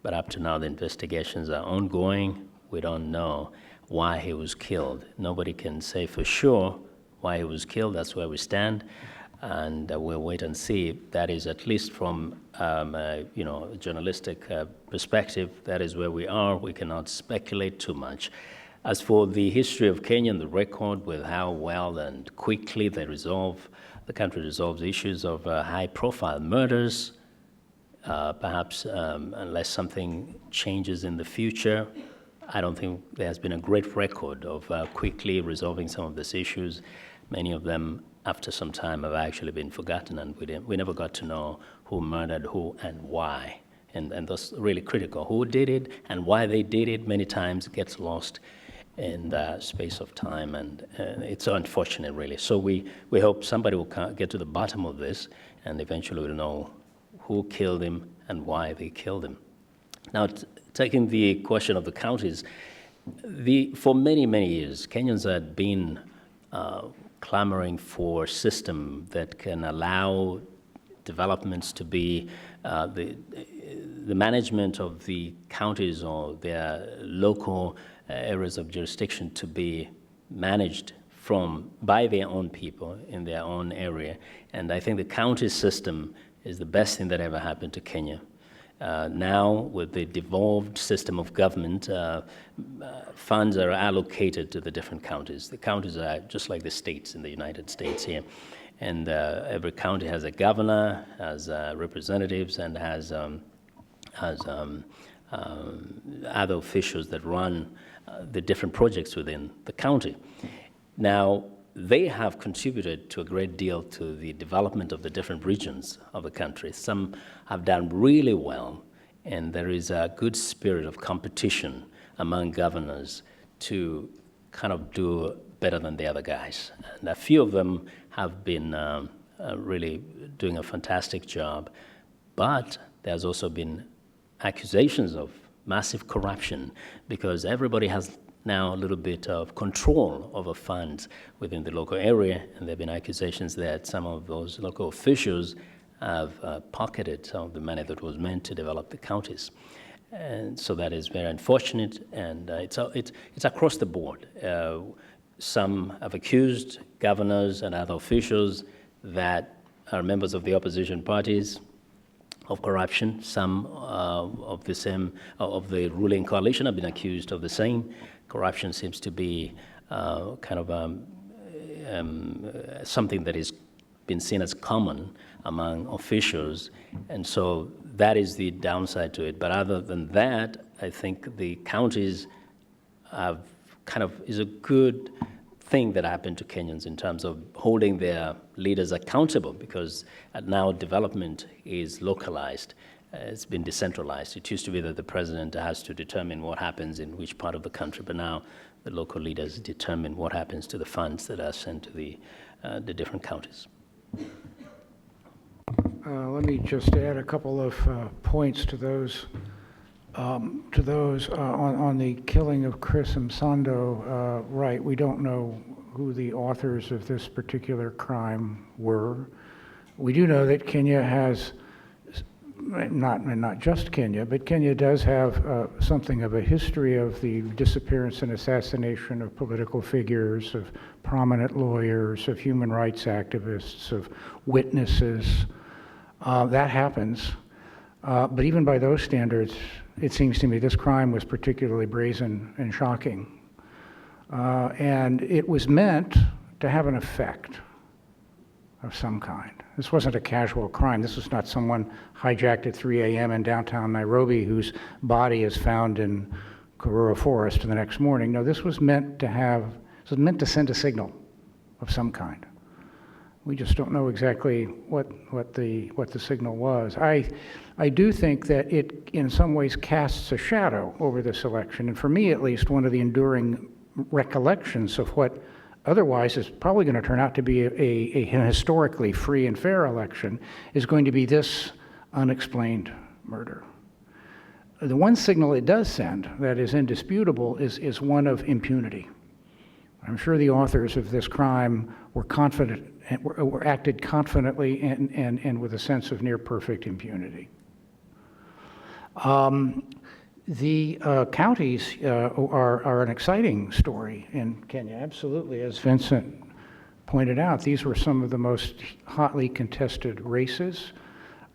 but up to now the investigations are ongoing. We don't know why he was killed. Nobody can say for sure why he was killed. That's where we stand, and we'll wait and see. That is, at least from a journalistic perspective, that is where we are. We cannot speculate too much. As for the history of Kenya and the record with how well and quickly the country resolves issues of high-profile murders, perhaps unless something changes in the future, I don't think there has been a great record of quickly resolving some of these issues. Many of them, after some time, have actually been forgotten, and we never got to know who murdered who and why. And that's really critical. Who did it and why they did it many times gets lost in the space of time, and it's unfortunate, really. So we hope somebody will get to the bottom of this, and eventually we'll know who killed him and why they killed him. Now, taking the question of the counties, for many, many years, Kenyans had been clamoring for a system that can allow developments to be the management of the counties or their local areas of jurisdiction to be managed by their own people in their own area. And I think the county system is the best thing that ever happened to Kenya. Now, with the devolved system of government, funds are allocated to the different counties. The counties are just like the states in the United States here. And every county has a governor, has representatives, and has other officials that run the different projects within the county. Now, they have contributed to a great deal to the development of the different regions of the country. Some have done really well, and there is a good spirit of competition among governors to kind of do better than the other guys. And a few of them have been really doing a fantastic job, but there's also been accusations of massive corruption because everybody has now a little bit of control over funds within the local area, and there have been accusations that some of those local officials have pocketed some of the money that was meant to develop the counties. And so that is very unfortunate, and it's across the board. Some have accused governors and other officials that are members of the opposition parties of corruption. Some of the ruling coalition have been accused of the same. Corruption seems to be kind of something that is been seen as common among officials, and so that is the downside to it. But other than that, I think the counties have is a good thing that happened to Kenyans in terms of holding their leaders accountable, because now development is localized. It's been decentralized. It used to be that the president has to determine what happens in which part of the country, but now the local leaders determine what happens to the funds that are sent to the different counties. Let me just add a couple of points to those. On the killing of Chris Msando, right, we don't know who the authors of this particular crime were. We do know that Kenya has, not just Kenya, but Kenya does have something of a history of the disappearance and assassination of political figures, of prominent lawyers, of human rights activists, of witnesses. That happens. But even by those standards, it seems to me this crime was particularly brazen and shocking. And it was meant to have an effect of some kind. This wasn't a casual crime. This was not someone hijacked at 3 a.m. in downtown Nairobi whose body is found in Karura Forest the next morning. No, this was meant to send a signal of some kind. We just don't know exactly what the signal was. I do think that it, in some ways, casts a shadow over this election, and for me, at least, one of the enduring recollections of what otherwise is probably going to turn out to be a historically free and fair election is going to be this unexplained murder. The one signal it does send that is indisputable is one of impunity. I'm sure the authors of this crime were confident, were acted confidently and with a sense of near perfect impunity. The counties are an exciting story in Kenya, absolutely. As Vincent pointed out, these were some of the most hotly contested races.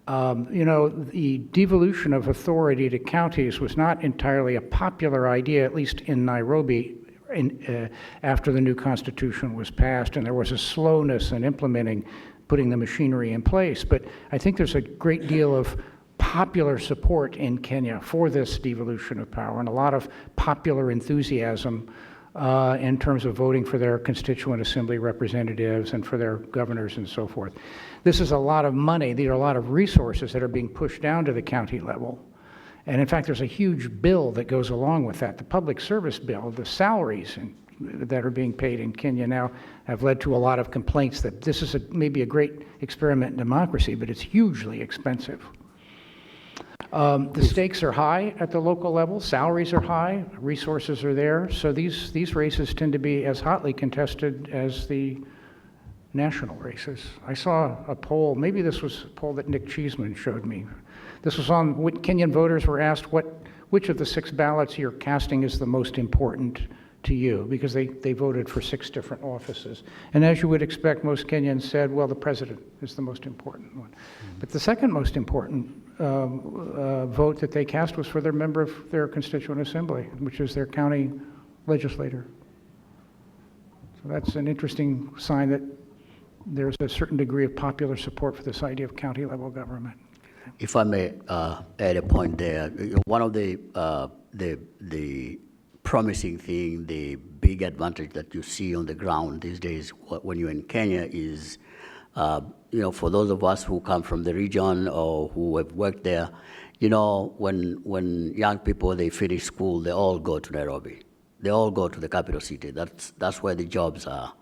The devolution of authority to counties was not entirely a popular idea, at least in Nairobi, after the new constitution was passed, and there was a slowness in putting the machinery in place. But I think there's a great deal of popular support in Kenya for this devolution of power, and a lot of popular enthusiasm in terms of voting for their constituent assembly representatives and for their governors and so forth. This is a lot of money. These are a lot of resources that are being pushed down to the county level. And in fact, there's a huge bill that goes along with that. The public service bill, the salaries that are being paid in Kenya now have led to a lot of complaints that this is maybe a great experiment in democracy, but it's hugely expensive. The stakes are high at the local level, salaries are high, resources are there, so these races tend to be as hotly contested as the national races. I saw a poll, maybe this was a poll that Nick Cheeseman showed me. This was on what Kenyan voters were asked which of the 6 ballots you're casting is the most important to you, because they voted for 6 different offices. And as you would expect, most Kenyans said, well, the president is the most important one. But the second most important vote that they cast was for their member of their constituent assembly, which is their county legislator. So that's an interesting sign that there's a certain degree of popular support for this idea of county level government. If I may add a point there, one of the promising thing, the big advantage that you see on the ground these days when you're in Kenya is, for those of us who come from the region or who have worked there, when young people, they finish school, they all go to Nairobi. They all go to the capital city. That's where the jobs are.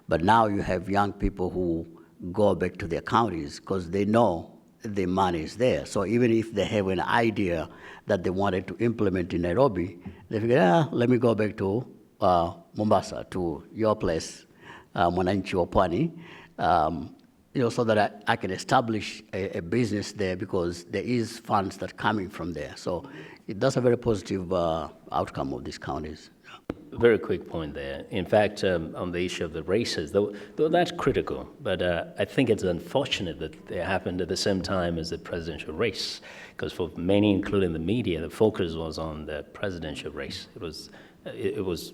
But now you have young people who go back to their counties because they know the money is there. So even if they have an idea that they wanted to implement in Nairobi, they figure, let me go back to Mombasa, to your place, Mwananchi wa Pwani, so that I can establish a business there because there is funds that are coming from there. So that's a very positive outcome of these counties. Very quick point there. In fact, on the issue of the races, though that's critical, but I think it's unfortunate that they happened at the same time as the presidential race, because for many, including the media, the focus was on the presidential race. It was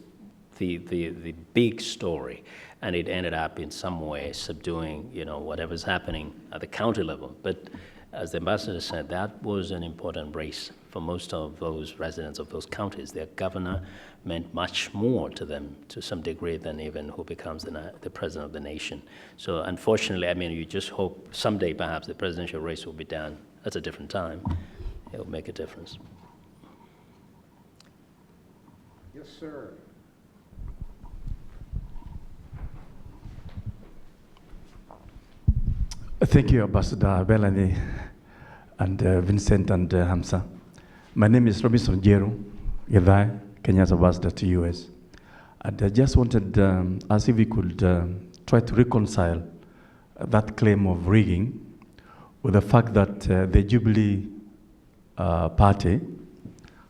the big story, and it ended up in some way subduing, whatever's happening at the county level. But as the ambassador said, that was an important race for most of those residents of those counties. Their governor meant much more to them, to some degree, than even who becomes the president of the nation. So unfortunately, you just hope someday perhaps the presidential race will be done at a different time. It will make a difference. Yes, sir. Thank you, Ambassador Belani and Vincent and Hamza. My name is Robinson Jeru Gedai, Kenya's ambassador to US. And I just wanted, as if we could try to reconcile that claim of rigging with the fact that the Jubilee Party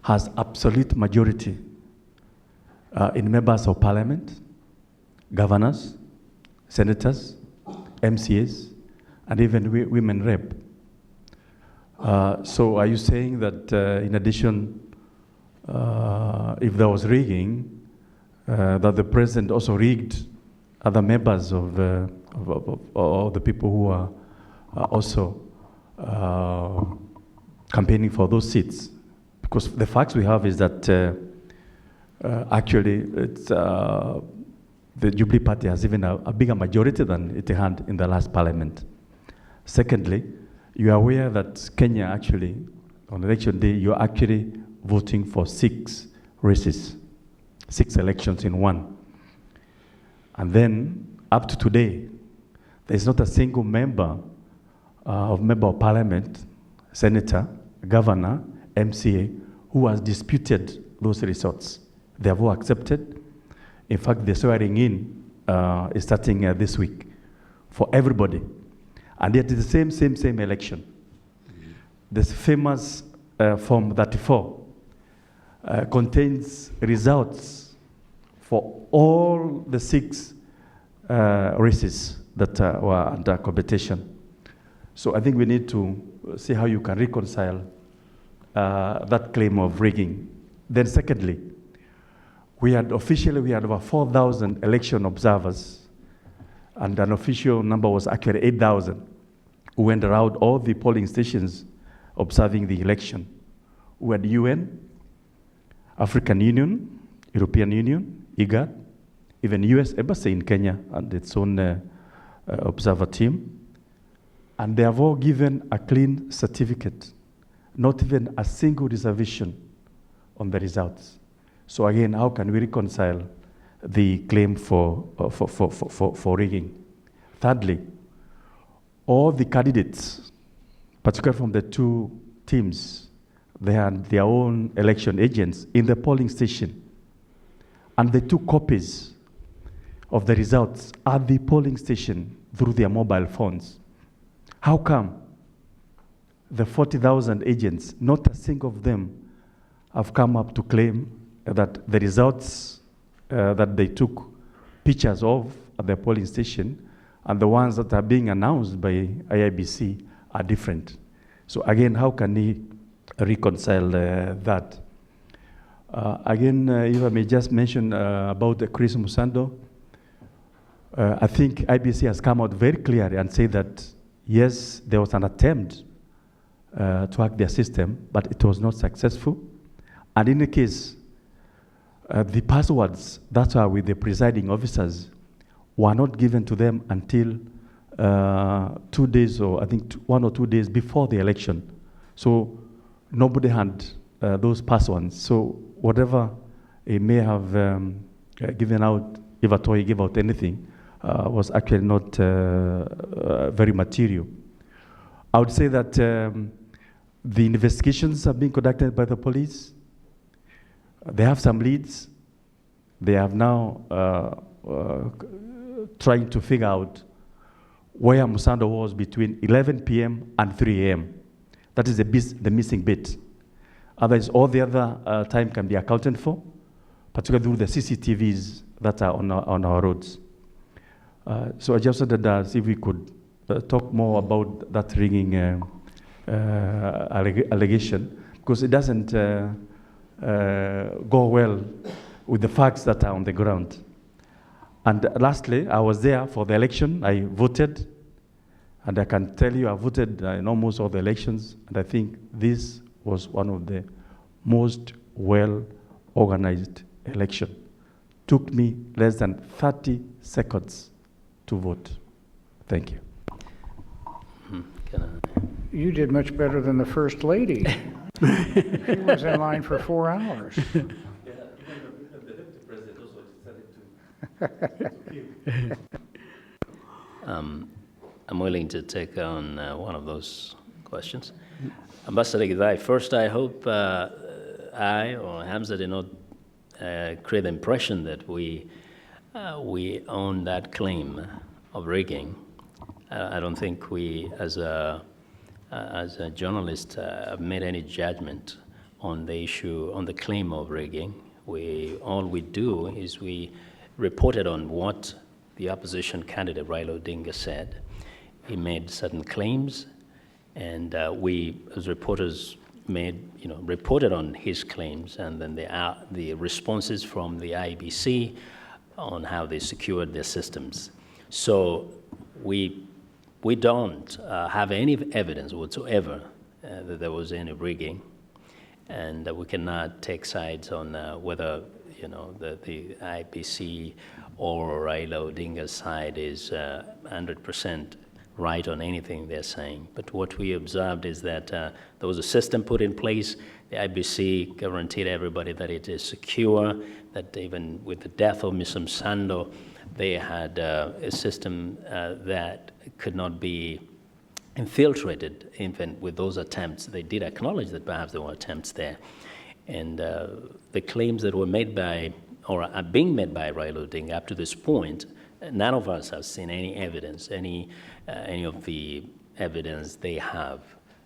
has absolute majority in members of parliament, governors, senators, MCAs, and even women rep. So are you saying that in addition, if there was rigging, that the president also rigged other members of the people who are also campaigning for those seats? Because the facts we have is that actually it's, the Jubilee Party has even a bigger majority than it had in the last parliament. Secondly, you are aware that Kenya actually, on election day, you're actually voting for 6 races, 6 elections in one. And then, up to today, there's not a single member of parliament, senator, governor, MCA, who has disputed those results. They have all accepted. In fact, the swearing in is starting this week for everybody. And yet it's the same election. This famous Form 34 contains results for all the 6 races that were under competition. So I think we need to see how you can reconcile that claim of rigging. Then secondly, we had over 4,000 election observers, and an official number was actually 8,000, who went around all the polling stations observing the election. We had UN, African Union, European Union, IGAD, even US Embassy in Kenya and its own observer team. And they have all given a clean certificate, not even a single reservation on the results. So again, how can we reconcile the claim for rigging? Thirdly, all the candidates, particularly from the 2 teams, they had their own election agents in the polling station. And they took copies of the results at the polling station through their mobile phones. How come the 40,000 agents, not a single of them have come up to claim that the results that they took pictures of at the polling station and the ones that are being announced by IIBC are different? So again, how can we reconcile that? Again, if I may just mention about Chris Musando, I think IBC has come out very clearly and said that, yes, there was an attempt to hack their system, but it was not successful. And in the case, the passwords that are with the presiding officers were not given to them until 2 days, or I think 1 or 2 days before the election. So nobody had those passwords. So whatever he may have given out, if at all he gave out anything, was actually not very material. I would say that the investigations are being conducted by the police. They have some leads. They have now trying to figure out where Musando was between 11 p.m. and 3 a.m. That is the missing bit. Otherwise, all the other time can be accounted for, particularly through the CCTVs that are on our roads. So I just wanted to see if we could talk more about that rigging allegation, because it doesn't go well with the facts that are on the ground. And lastly, I was there for the election. I voted, and I can tell you I voted in almost all the elections, and I think this was one of the most well-organized election. Took me less than 30 seconds to vote. Thank you. You did much better than the First Lady. She was in line for 4 hours. I'm willing to take on one of those questions. Ambassador Githai, first I hope I or Hamza did not create the impression that we own that claim of rigging. I don't think we, as a journalist, have made any judgment on the issue, on the claim of rigging. All we do is we reported on what the opposition candidate Raila Odinga said. He made certain claims, and we, as reporters, reported on his claims, and then the responses from the IEBC on how they secured their systems. So we don't have any evidence whatsoever that there was any rigging, and we cannot take sides on whether the IPC or Raila Odinga's side is 100% right on anything they're saying. But what we observed is that there was a system put in place. The IBC guaranteed everybody that it is secure, that even with the death of Ms. Msando, they had a system that could not be infiltrated, even with those attempts. They did acknowledge that perhaps there were attempts there. And the claims that were made by, or are being made by Raila Odinga up to this point, none of us have seen any evidence, any of the evidence they have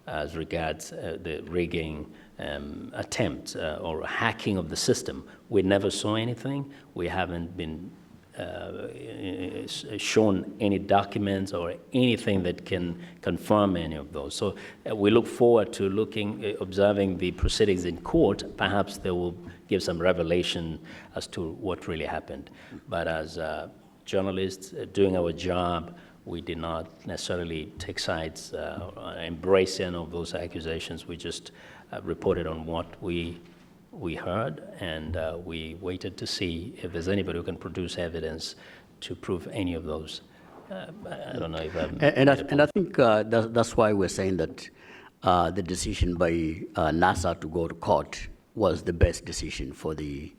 as regards the rigging attempt or hacking of the system. We never saw anything. We haven't been shown any documents or anything that can confirm any of those. So we look forward to observing the proceedings in court. Perhaps they will give some revelation as to what really happened. But as journalists doing our job, we did not necessarily take sides, embrace any of those accusations. We just reported on what we heard, and we waited to see if there's anybody who can produce evidence to prove any of those. I don't know if I'm... And I think that's why we're saying that the decision by NASA to go to court was the best decision for the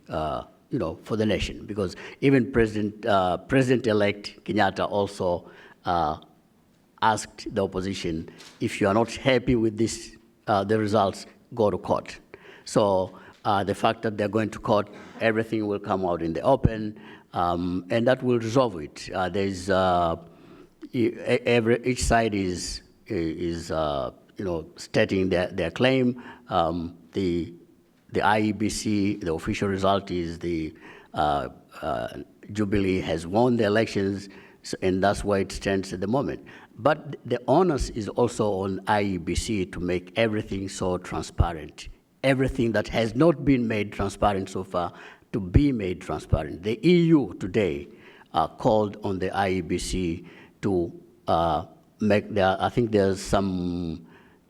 for the nation, because even President-elect Kenyatta also asked the opposition, if you are not happy with this, the results, go to court. So the fact that they're going to court, everything will come out in the open, and that will resolve it. There's each side is stating their claim. The IEBC, the official result is the Jubilee has won the elections, and that's why it stands at the moment. But the onus is also on IEBC to make everything so transparent. Everything that has not been made transparent so far to be made transparent. The EU today called on the IEBC to make I think there's some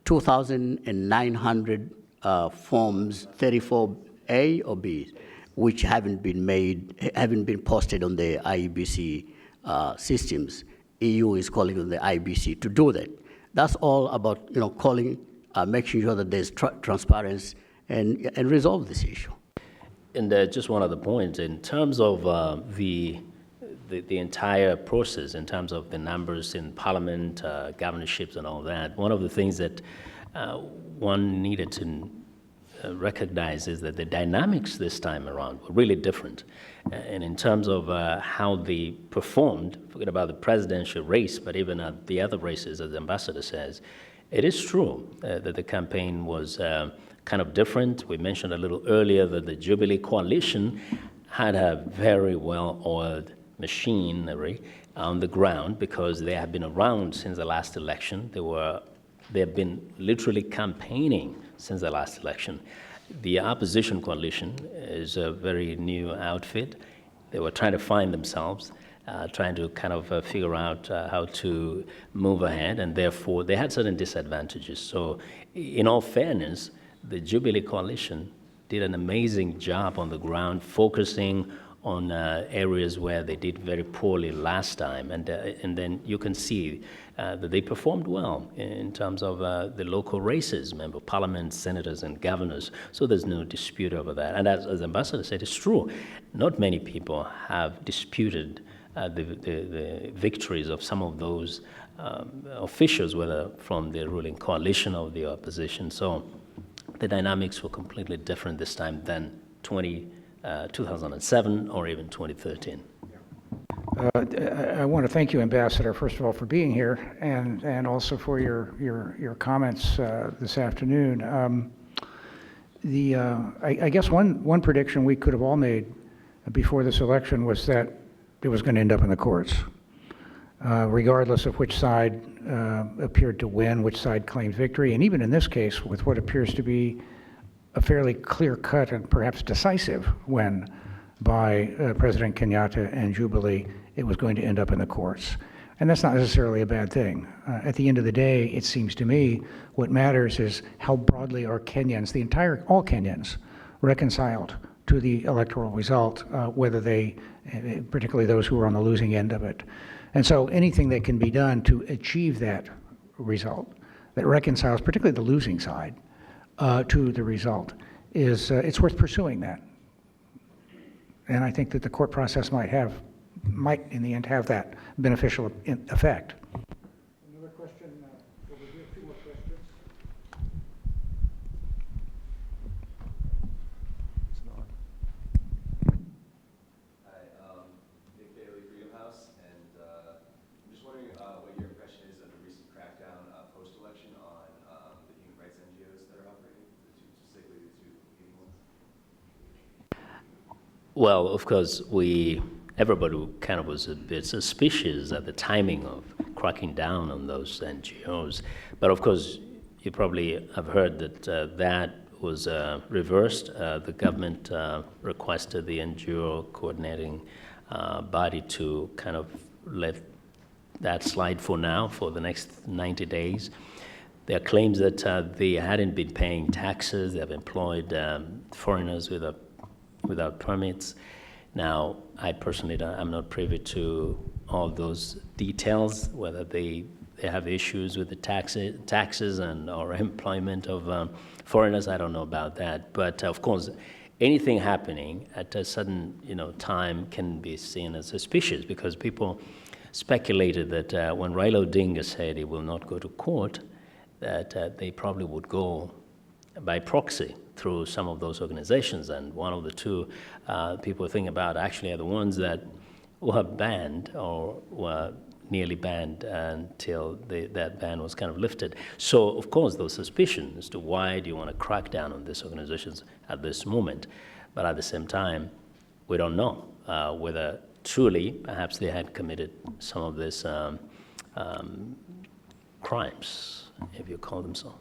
2,900 forms, 34A or B, which haven't been posted on the IEBC systems. EU is calling on the IEBC to do that. That's all about making sure that there's transparency and resolve this issue. And just one other point, in terms of the entire process, in terms of the numbers in Parliament, governorships and all that, one of the things that one needed to recognize is that the dynamics this time around were really different. And in terms of how they performed, forget about the presidential race, but even at the other races, as the ambassador says, it is true that the campaign was kind of different. We mentioned a little earlier that the Jubilee coalition had a very well-oiled machinery on the ground because they have been around since the last election. They have been literally campaigning since the last election. The opposition coalition is a very new outfit. They were trying to find themselves, trying to kind of figure out how to move ahead, and therefore they had certain disadvantages. So in all fairness, the Jubilee coalition did an amazing job on the ground, focusing on areas where they did very poorly last time, and then you can see that they performed well in terms of the local races, member of parliament, senators, and governors. So there's no dispute over that. And as Ambassador said, it's true. Not many people have disputed the victories of some of those officials, whether from the ruling coalition or the opposition. So the dynamics were completely different this time than 2007 or even 2013. I want to thank you, Ambassador, first of all, for being here, and also for your comments this afternoon. I guess one prediction we could have all made before this election was that it was going to end up in the courts, regardless of which side appeared to win, which side claimed victory, and even in this case, with what appears to be a fairly clear-cut and perhaps decisive win by President Kenyatta and Jubilee, it was going to end up in the courts. And that's not necessarily a bad thing. At the end of the day, it seems to me, what matters is how broadly are Kenyans, all Kenyans, reconciled to the electoral result, whether they, particularly those who are on the losing end of it. And so anything that can be done to achieve that result, that reconciles particularly the losing side to the result, it's worth pursuing that. And I think that the court process might in the end have that beneficial effect. Another question over here, two more questions. I'm just wondering what your impression is of the recent crackdown post-election on the human rights NGOs that are operating, specifically the two leading ones? Well, of course, everybody kind of was a bit suspicious at the timing of cracking down on those NGOs. But of course, you probably have heard that that was reversed. The government requested the NGO coordinating body to kind of let that slide for now, for the next 90 days. There are claims that they hadn't been paying taxes. They have employed foreigners without permits. Now, I personally I'm not privy to all those details, whether they have issues with the taxes or employment of foreigners. I don't know about that. But of course, anything happening at a sudden time can be seen as suspicious, because people speculated that when Raila Odinga said he will not go to court, that they probably would go by proxy through some of those organizations. And one of the two people think about actually are the ones that were banned or were nearly banned until that ban was kind of lifted. So, of course, those suspicions as to why do you want to crack down on these organizations at this moment. But at the same time, we don't know whether truly perhaps they had committed some of these crimes, if you call them so.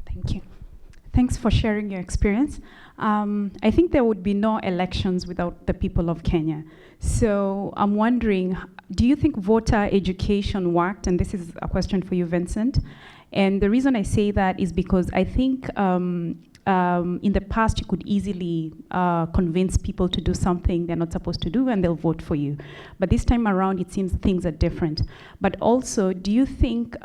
Thank you. Thanks for sharing your experience. I think there would be no elections without the people of Kenya. So I'm wondering, do you think voter education worked? And this is a question for you, Vincent. And the reason I say that is because I think in the past you could easily convince people to do something they're not supposed to do and they'll vote for you. But this time around it seems things are different. But also, do you think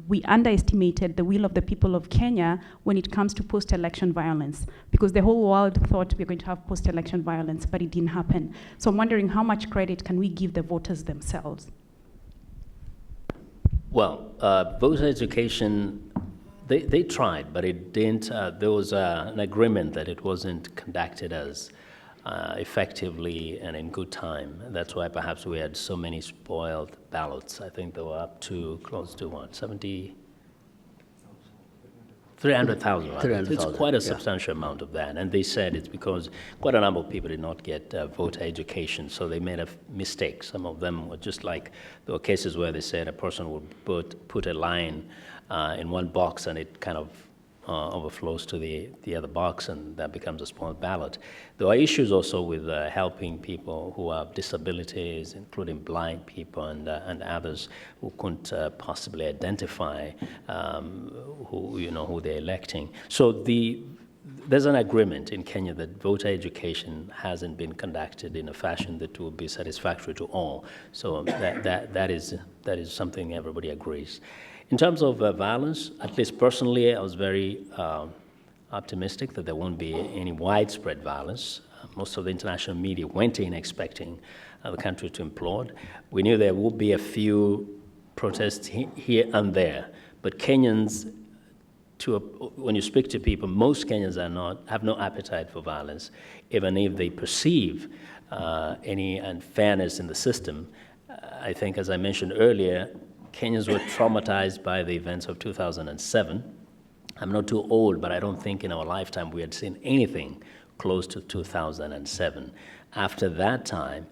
we underestimated the will of the people of Kenya when it comes to post-election violence? Because the whole world thought we were going to have post-election violence, but it didn't happen. So I'm wondering how much credit can we give the voters themselves? Well, voter education, they tried, but it didn't. There was an agreement that it wasn't conducted as effectively and in good time. That's why perhaps we had so many spoiled ballots. I think they were up to close to 70? 300,000, right? 300,000, It's quite a yeah. substantial amount of that. And they said it's because quite a number of people did not get voter education, so they made a mistake. Some of them were just like, there were cases where they said a person would put a line in one box and it kind of overflows to the other box, and that becomes a small ballot. There are issues also with helping people who have disabilities, including blind people and others who couldn't possibly identify who they're electing. So there's an agreement in Kenya that voter education hasn't been conducted in a fashion that will be satisfactory to all. So that is something everybody agrees. In terms of violence, at least personally, I was very optimistic that there won't be any widespread violence. Most of the international media went in expecting the country to implode. We knew there would be a few protests here and there, but Kenyans, when you speak to people, most Kenyans have no appetite for violence, even if they perceive any unfairness in the system. I think, as I mentioned earlier, Kenyans were traumatized by the events of 2007. I'm not too old, but I don't think in our lifetime we had seen anything close to 2007. After that time,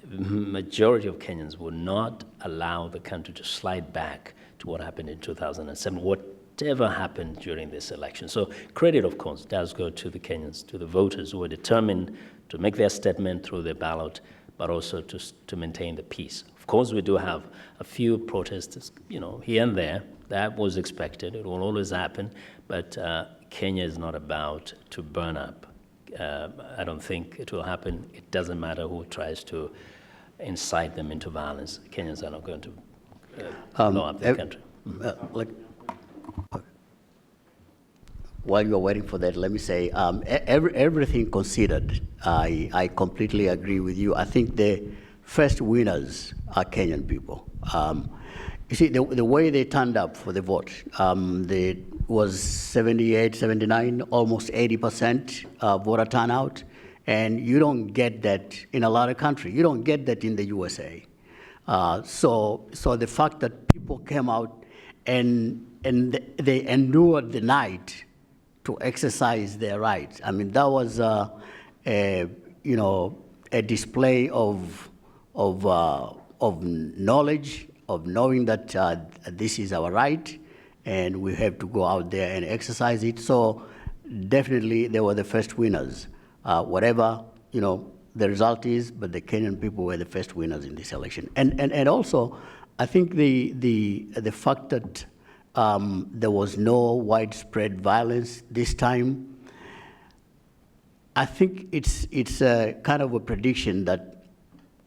the majority of Kenyans would not allow the country to slide back to what happened in 2007, whatever happened during this election. So credit, of course, does go to the Kenyans, to the voters who were determined to make their statement through their ballot, but also to maintain the peace. Of course, we do have a few protests, here and there. That was expected. It will always happen. But Kenya is not about to burn up. I don't think it will happen. It doesn't matter who tries to incite them into violence. Kenyans are not going to blow up the country. While you're waiting for that, let me say, everything considered, I completely agree with you. I think the first winners are Kenyan people. You see, the way they turned up for the vote, there was 78, 79, almost 80% voter turnout, and you don't get that in a lot of countries. You don't get that in the USA. So the fact that people came out and they endured the night to exercise their rights, I mean, that was a display of knowledge, of knowing that this is our right, and we have to go out there and exercise it. So definitely they were the first winners. Whatever the result is, but the Kenyan people were the first winners in this election. And also, I think the fact that there was no widespread violence this time, I think it's a kind of a prediction that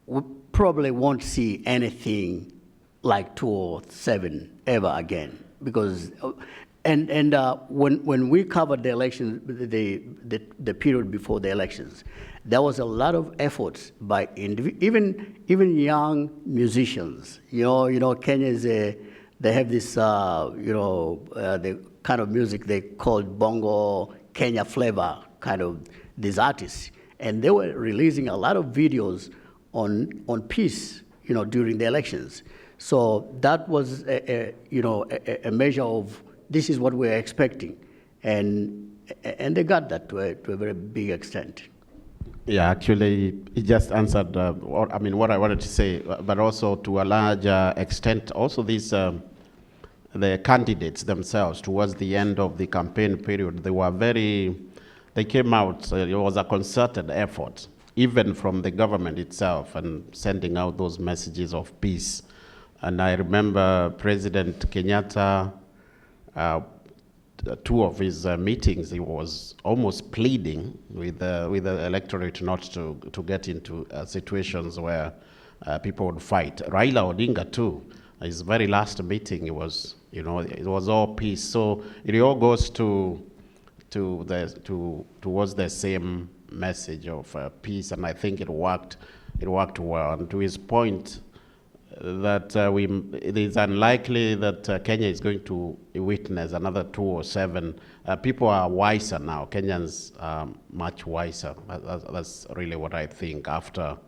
we probably won't see anything like 2007 ever again, because when we covered the election, the period before the elections, there was a lot of efforts by even young musicians. Kenya is they have this the kind of music they called bongo Kenya flavor, kind of these artists, and they were releasing a lot of videos on peace, during the elections. So that was a measure of this is what we're expecting, and they got that to a very big extent. Yeah, actually, it just answered what I wanted to say, but also to a large extent, also these the candidates themselves towards the end of the campaign period, they came out. It was a concerted effort, even from the government itself, and sending out those messages of peace. And I remember President Kenyatta, two of his meetings, he was almost pleading with the electorate not to get into situations where people would fight. Raila Odinga too, his very last meeting, it was all peace. So it all goes towards the same message of peace, and I think it worked well. And to his point, that it is unlikely that Kenya is going to witness another 2007. People are wiser now. Kenyans are much wiser. That's really what I think after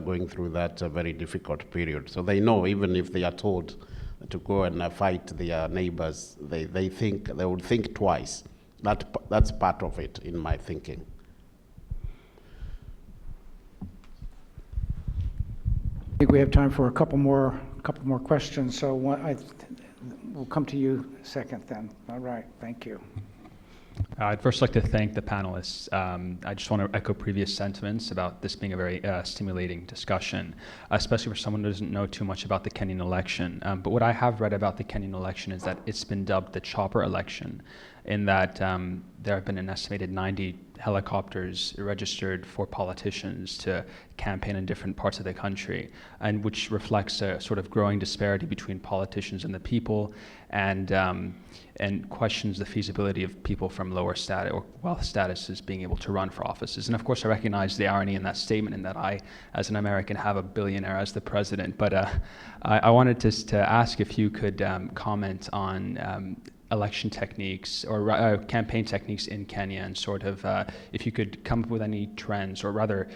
going through that very difficult period. So they know, even if they are told to go and fight their neighbors, they would think twice. That's part of it in my thinking. I think we have time for a couple more questions. So we'll come to you second then. All right, thank you. I'd first like to thank the panelists. I just want to echo previous sentiments about this being a very stimulating discussion, especially for someone who doesn't know too much about the Kenyan election. But what I have read about the Kenyan election is that it's been dubbed the chopper election, in that there have been an estimated 90 helicopters registered for politicians to campaign in different parts of the country, and which reflects a sort of growing disparity between politicians and the people, and questions the feasibility of people from lower status or wealth statuses being able to run for offices. And of course, I recognize the irony in that statement, in that I, as an American, have a billionaire as the president. But I wanted to ask if you could comment on election techniques or campaign techniques in Kenya, and sort of if you could come up with any trends, or rather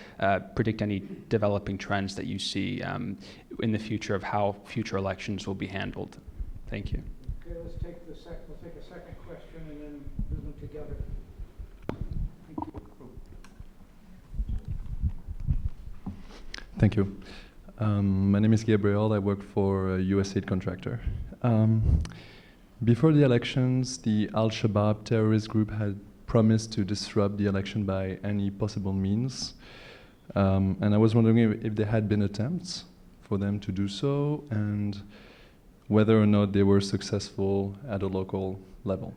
predict any developing trends that you see in the future of how future elections will be handled. Thank you. Okay, we'll take a second question and then move them together. Thank you. My name is Gabriel. I work for a US aid contractor. Before the elections, the Al-Shabaab terrorist group had promised to disrupt the election by any possible means. And I was wondering if there had been attempts for them to do so, and whether or not they were successful at a local level.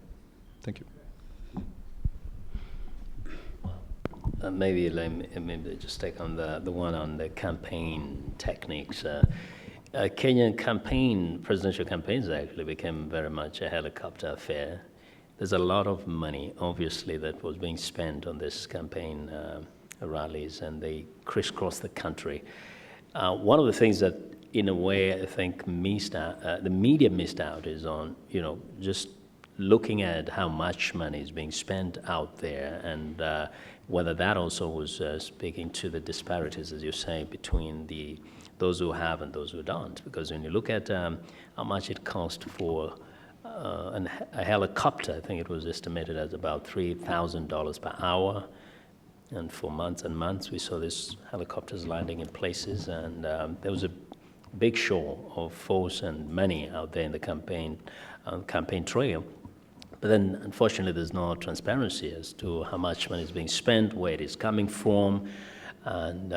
Thank you. Maybe let me just take on the one on the campaign techniques. Kenyan presidential campaigns actually became very much a helicopter affair. There's a lot of money, obviously, that was being spent on this campaign rallies, and they crisscrossed the country. One of the things that, in a way, I think the media missed out is on, just looking at how much money is being spent out there, and whether that also was speaking to the disparities, as you say, between those who have and those who don't. Because when you look at how much it cost for a helicopter, I think it was estimated as about $3,000 per hour. And for months and months, we saw these helicopters landing in places, and there was a big show of force and money out there in the campaign trail. But then, unfortunately, there's no transparency as to how much money is being spent, where it is coming from, and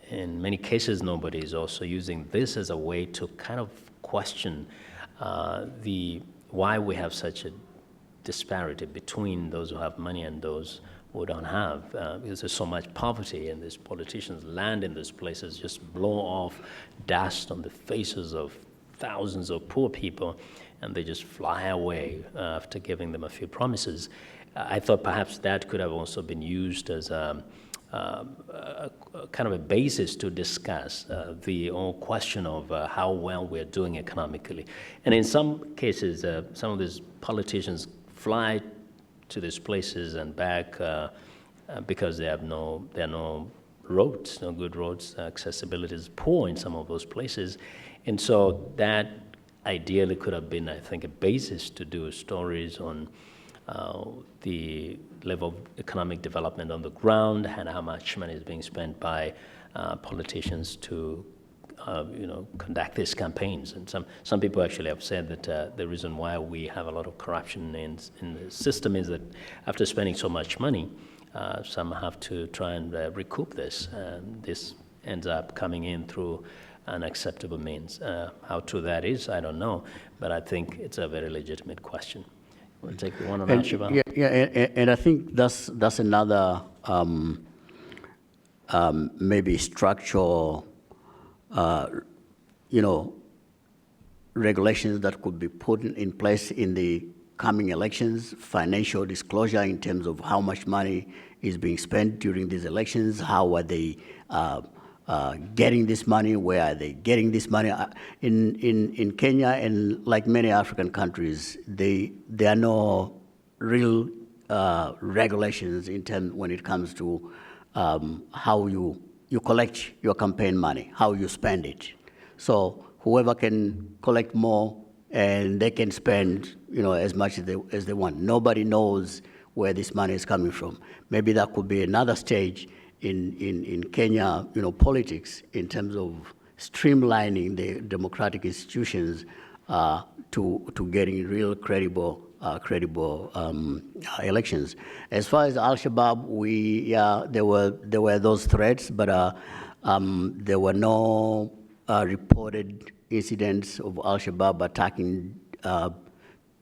in many cases, nobody is also using this as a way to kind of question why we have such a disparity between those who have money and those who don't have, because there's so much poverty, and these politicians land in these places, just blow off dust on the faces of thousands of poor people, and they just fly away after giving them a few promises. I thought perhaps that could have also been used as a kind of a basis to discuss the whole question of how well we're doing economically. And in some cases, some of these politicians fly to these places and back because there are no roads, no good roads. Accessibility is poor in some of those places. And so that ideally could have been, I think, a basis to do stories on the level of economic development on the ground and how much money is being spent by politicians to conduct these campaigns. And some people actually have said that the reason why we have a lot of corruption in the system is that after spending so much money, some have to try and recoup this, and this ends up coming in through unacceptable means. How true that is, I don't know, but I think it's a very legitimate question. We'll take the one on Al-Shabaab. And I think that's another maybe structural, regulations that could be put in place in the coming elections, financial disclosure in terms of how much money is being spent during these elections, how are they getting this money, where are they getting this money. In Kenya, and like many African countries, there are no real regulations when it comes to how you collect your campaign money, how you spend it. So whoever can collect more and they can spend, as much as they want. Nobody knows where this money is coming from. Maybe that could be another stage in Kenya, politics, in terms of streamlining the democratic institutions to getting real credible elections. As far as Al-Shabaab, there were those threats, but there were no reported incidents of Al-Shabaab attacking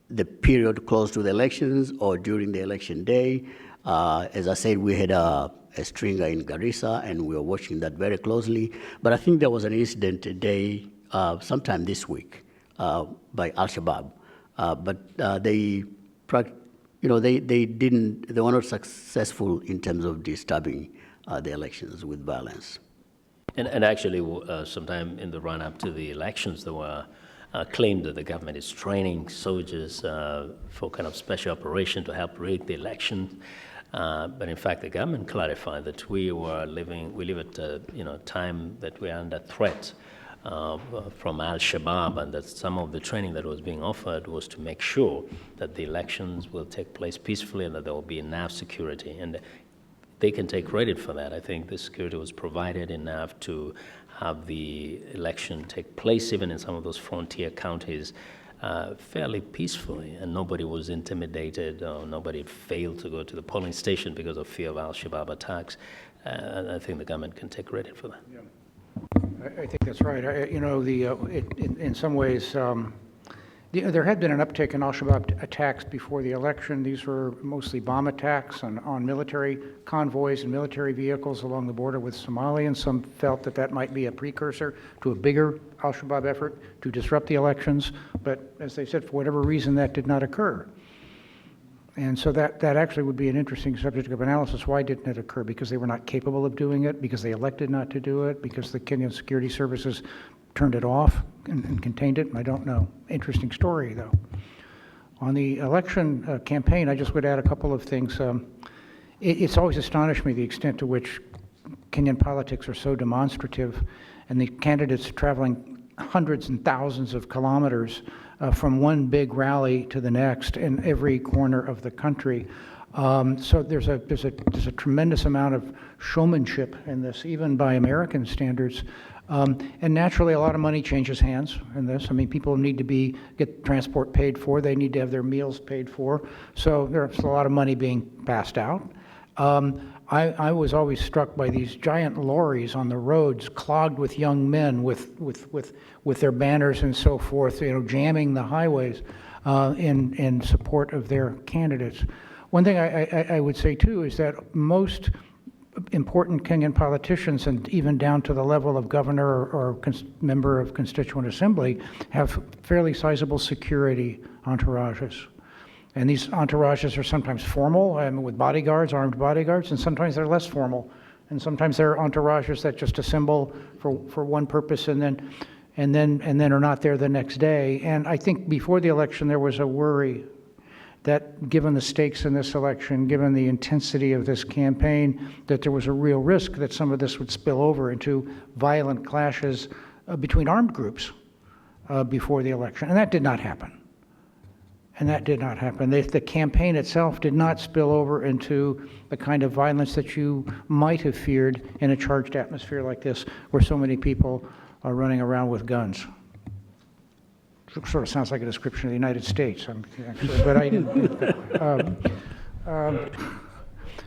the period close to the elections or during the election day. As I said, we had a stringer in Garissa, and we were watching that very closely. But I think there was an incident today, sometime this week, by Al-Shabaab. But they were not successful in terms of disturbing the elections with violence. And actually, sometime in the run-up to the elections, there were claimed that the government is training soldiers for kind of special operation to help rig the election. But in fact, the government clarified that we live at a time that we are under threat from Al-Shabaab, and that some of the training that was being offered was to make sure that the elections will take place peacefully and that there will be enough security. And they can take credit for that. I think the security was provided enough to have the election take place, even in some of those frontier counties, fairly peacefully, and nobody was intimidated, or nobody failed to go to the polling station because of fear of Al-Shabaab attacks. And I think the government can take credit for that. Yeah. I think that's right. In some ways, there had been an uptick in Al-Shabaab attacks before the election. These were mostly bomb attacks on military convoys and military vehicles along the border with Somalia, and some felt that might be a precursor to a bigger Al-Shabaab effort to disrupt the elections. But as they said, for whatever reason, that did not occur. And so that actually would be an interesting subject of analysis. Why didn't it occur? Because they were not capable of doing it? Because they elected not to do it? Because the Kenyan security services turned it off and contained it? I don't know. Interesting story, though. On the election campaign, I just would add a couple of things. It's always astonished me the extent to which Kenyan politics are so demonstrative, and the candidates traveling hundreds and thousands of kilometers from one big rally to the next in every corner of the country. So there's a tremendous amount of showmanship in this, even by American standards. And naturally, a lot of money changes hands in this. I mean, people need to get transport paid for. They need to have their meals paid for. So there's a lot of money being passed out. I was always struck by these giant lorries on the roads, clogged with young men with their banners and so forth, jamming the highways in support of their candidates. One thing I would say too is that most important Kenyan politicians, and even down to the level of governor or member of constituent assembly, have fairly sizable security entourages. And these entourages are sometimes formal and with bodyguards, armed bodyguards, and sometimes they're less formal. And sometimes they're entourages that just assemble for one purpose and then are not there the next day. And I think before the election there was a worry that given the stakes in this election, given the intensity of this campaign, that there was a real risk that some of this would spill over into violent clashes between armed groups before the election. And that did not happen. The campaign itself did not spill over into the kind of violence that you might have feared in a charged atmosphere like this, where so many people are running around with guns. It sort of sounds like a description of the United States, but I didn't.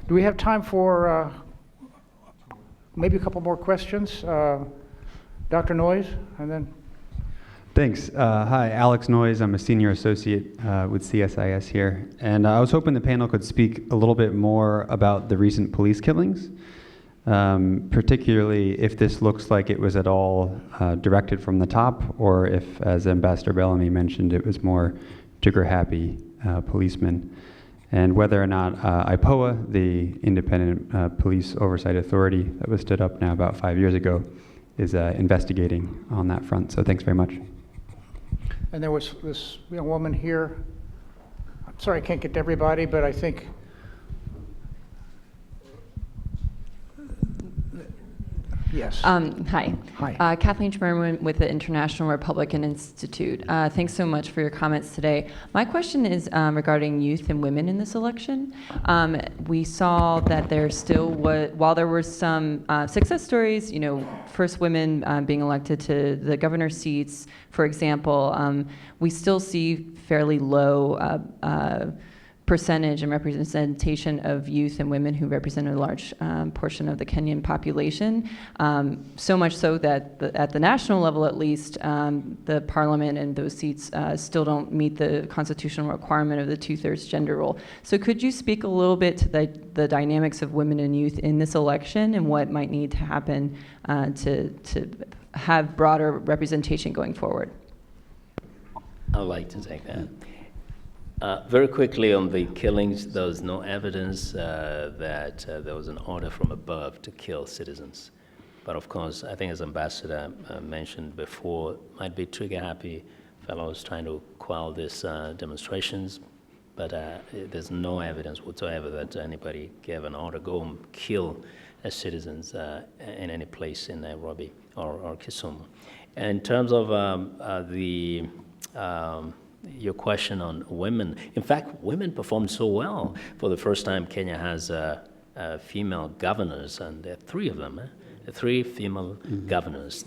Do we have time for maybe a couple more questions? Dr. Noyes, and then. Thanks. Hi, Alex Noyes. I'm a senior associate with CSIS here. And I was hoping the panel could speak a little bit more about the recent police killings, particularly if this looks like it was at all directed from the top, or if, as Ambassador Bellamy mentioned, it was more trigger-happy policemen, and whether or not IPOA, the Independent Police Oversight Authority that was stood up now about 5 years ago, is investigating on that front. So thanks very much. And there was this young woman here. I'm sorry I can't get to everybody, but I think Yes. Hi. Hi. Kathleen Schmerman with the International Republican Institute. Thanks so much for your comments today. My question is regarding youth and women in this election. We saw that there still was, while there were some success stories, you know, first women being elected to the governor's seats, for example, we still see fairly low percentage and representation of youth and women who represent a large portion of the Kenyan population. So much so that at the national level, at least, the parliament and those seats still don't meet the constitutional requirement of the 2/3 gender role. So could you speak a little bit to the dynamics of women and youth in this election and what might need to happen to have broader representation going forward? I'd like to take that. Very quickly on the killings, there was no evidence that there was an order from above to kill citizens. But of course, I think as Ambassador mentioned before, might be trigger-happy fellows trying to quell these demonstrations, but there's no evidence whatsoever that anybody gave an order, go and kill citizens in any place in Nairobi or Kisumu. In terms of your question on women. In fact, women performed so well. For the first time, Kenya has female governors, and there are 3 of them. 3 female governors,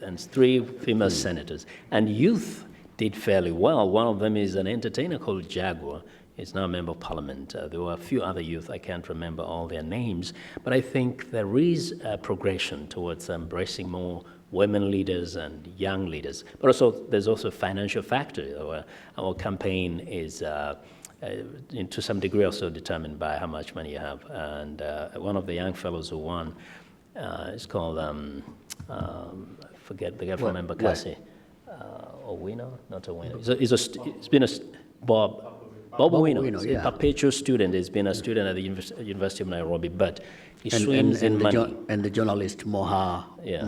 and 3 female senators. And youth did fairly well. One of them is an entertainer called Jaguar. He's now a member of parliament. There were a few other youth, I can't remember all their names, but I think there is a progression towards embracing more women leaders and young leaders. But also, there's also a financial factor. Our campaign is, to some degree, also determined by how much money you have. And one of the young fellows who won is called, forget the guy from Embakasi. Owino? Not Owino. It's been a Bob Owino, a perpetual student. He's been a student at the University of Nairobi, but he swims in money. And the journalist Moha in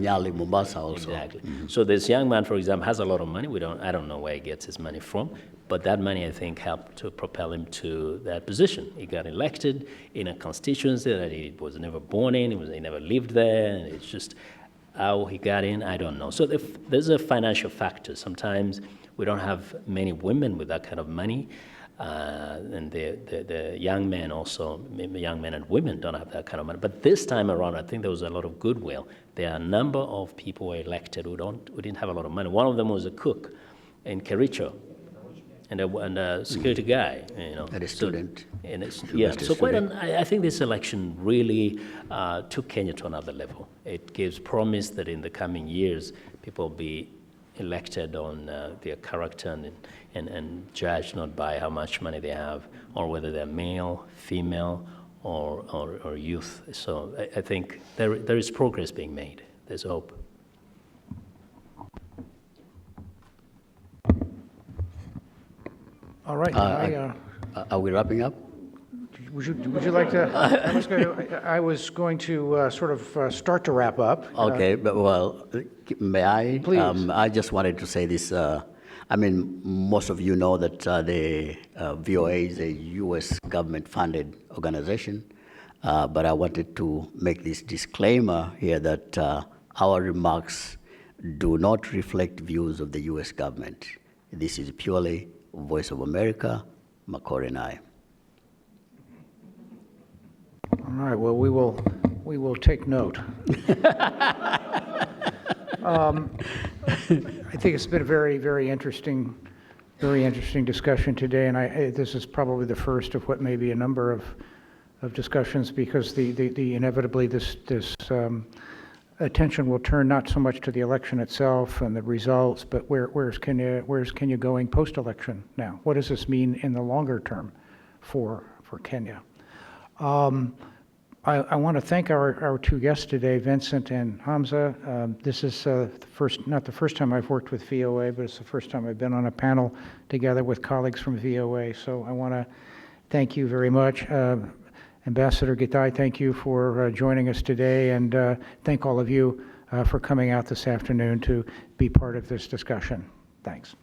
Nyali, Mombasa also. Exactly. So this young man, for example, has a lot of money. I don't know where he gets his money from, but that money, I think, helped to propel him to that position. He got elected in a constituency that he was never born in. He never lived there, and it's just how he got in, I don't know. So there's a financial factor. Sometimes we don't have many women with that kind of money. And the young men also, young men and women don't have that kind of money. But this time around, I think there was a lot of goodwill. There are a number of people who were elected who didn't have a lot of money. One of them was a cook in Kericho, and a security guy, you know. And a student. I think this election really took Kenya to another level. It gives promise that in the coming years, people will be elected on their character and judged not by how much money they have or whether they're male, female, or youth. So I think there is progress being made. There's hope. All right. Are we wrapping up? Would you like to? I was going to sort of start to wrap up. Okay, but well, may I? Please. I just wanted to say this. I mean, most of you know that the VOA is a U.S. government-funded organization, but I wanted to make this disclaimer here that our remarks do not reflect views of the U.S. government. This is purely Voice of America, Makori and I. All right. Well, we will take note. I think it's been a very, very interesting discussion today, and this is probably the first of what may be a number of discussions, because the inevitably this attention will turn not so much to the election itself and the results, but where's Kenya going post-election now? What does this mean in the longer term for Kenya? I want to thank our 2 guests today, Vincent and Hamza. This is not the first time I've worked with VOA, but it's the first time I've been on a panel together with colleagues from VOA. So I want to thank you very much. Ambassador Gitai, thank you for joining us today, and thank all of you for coming out this afternoon to be part of this discussion. Thanks.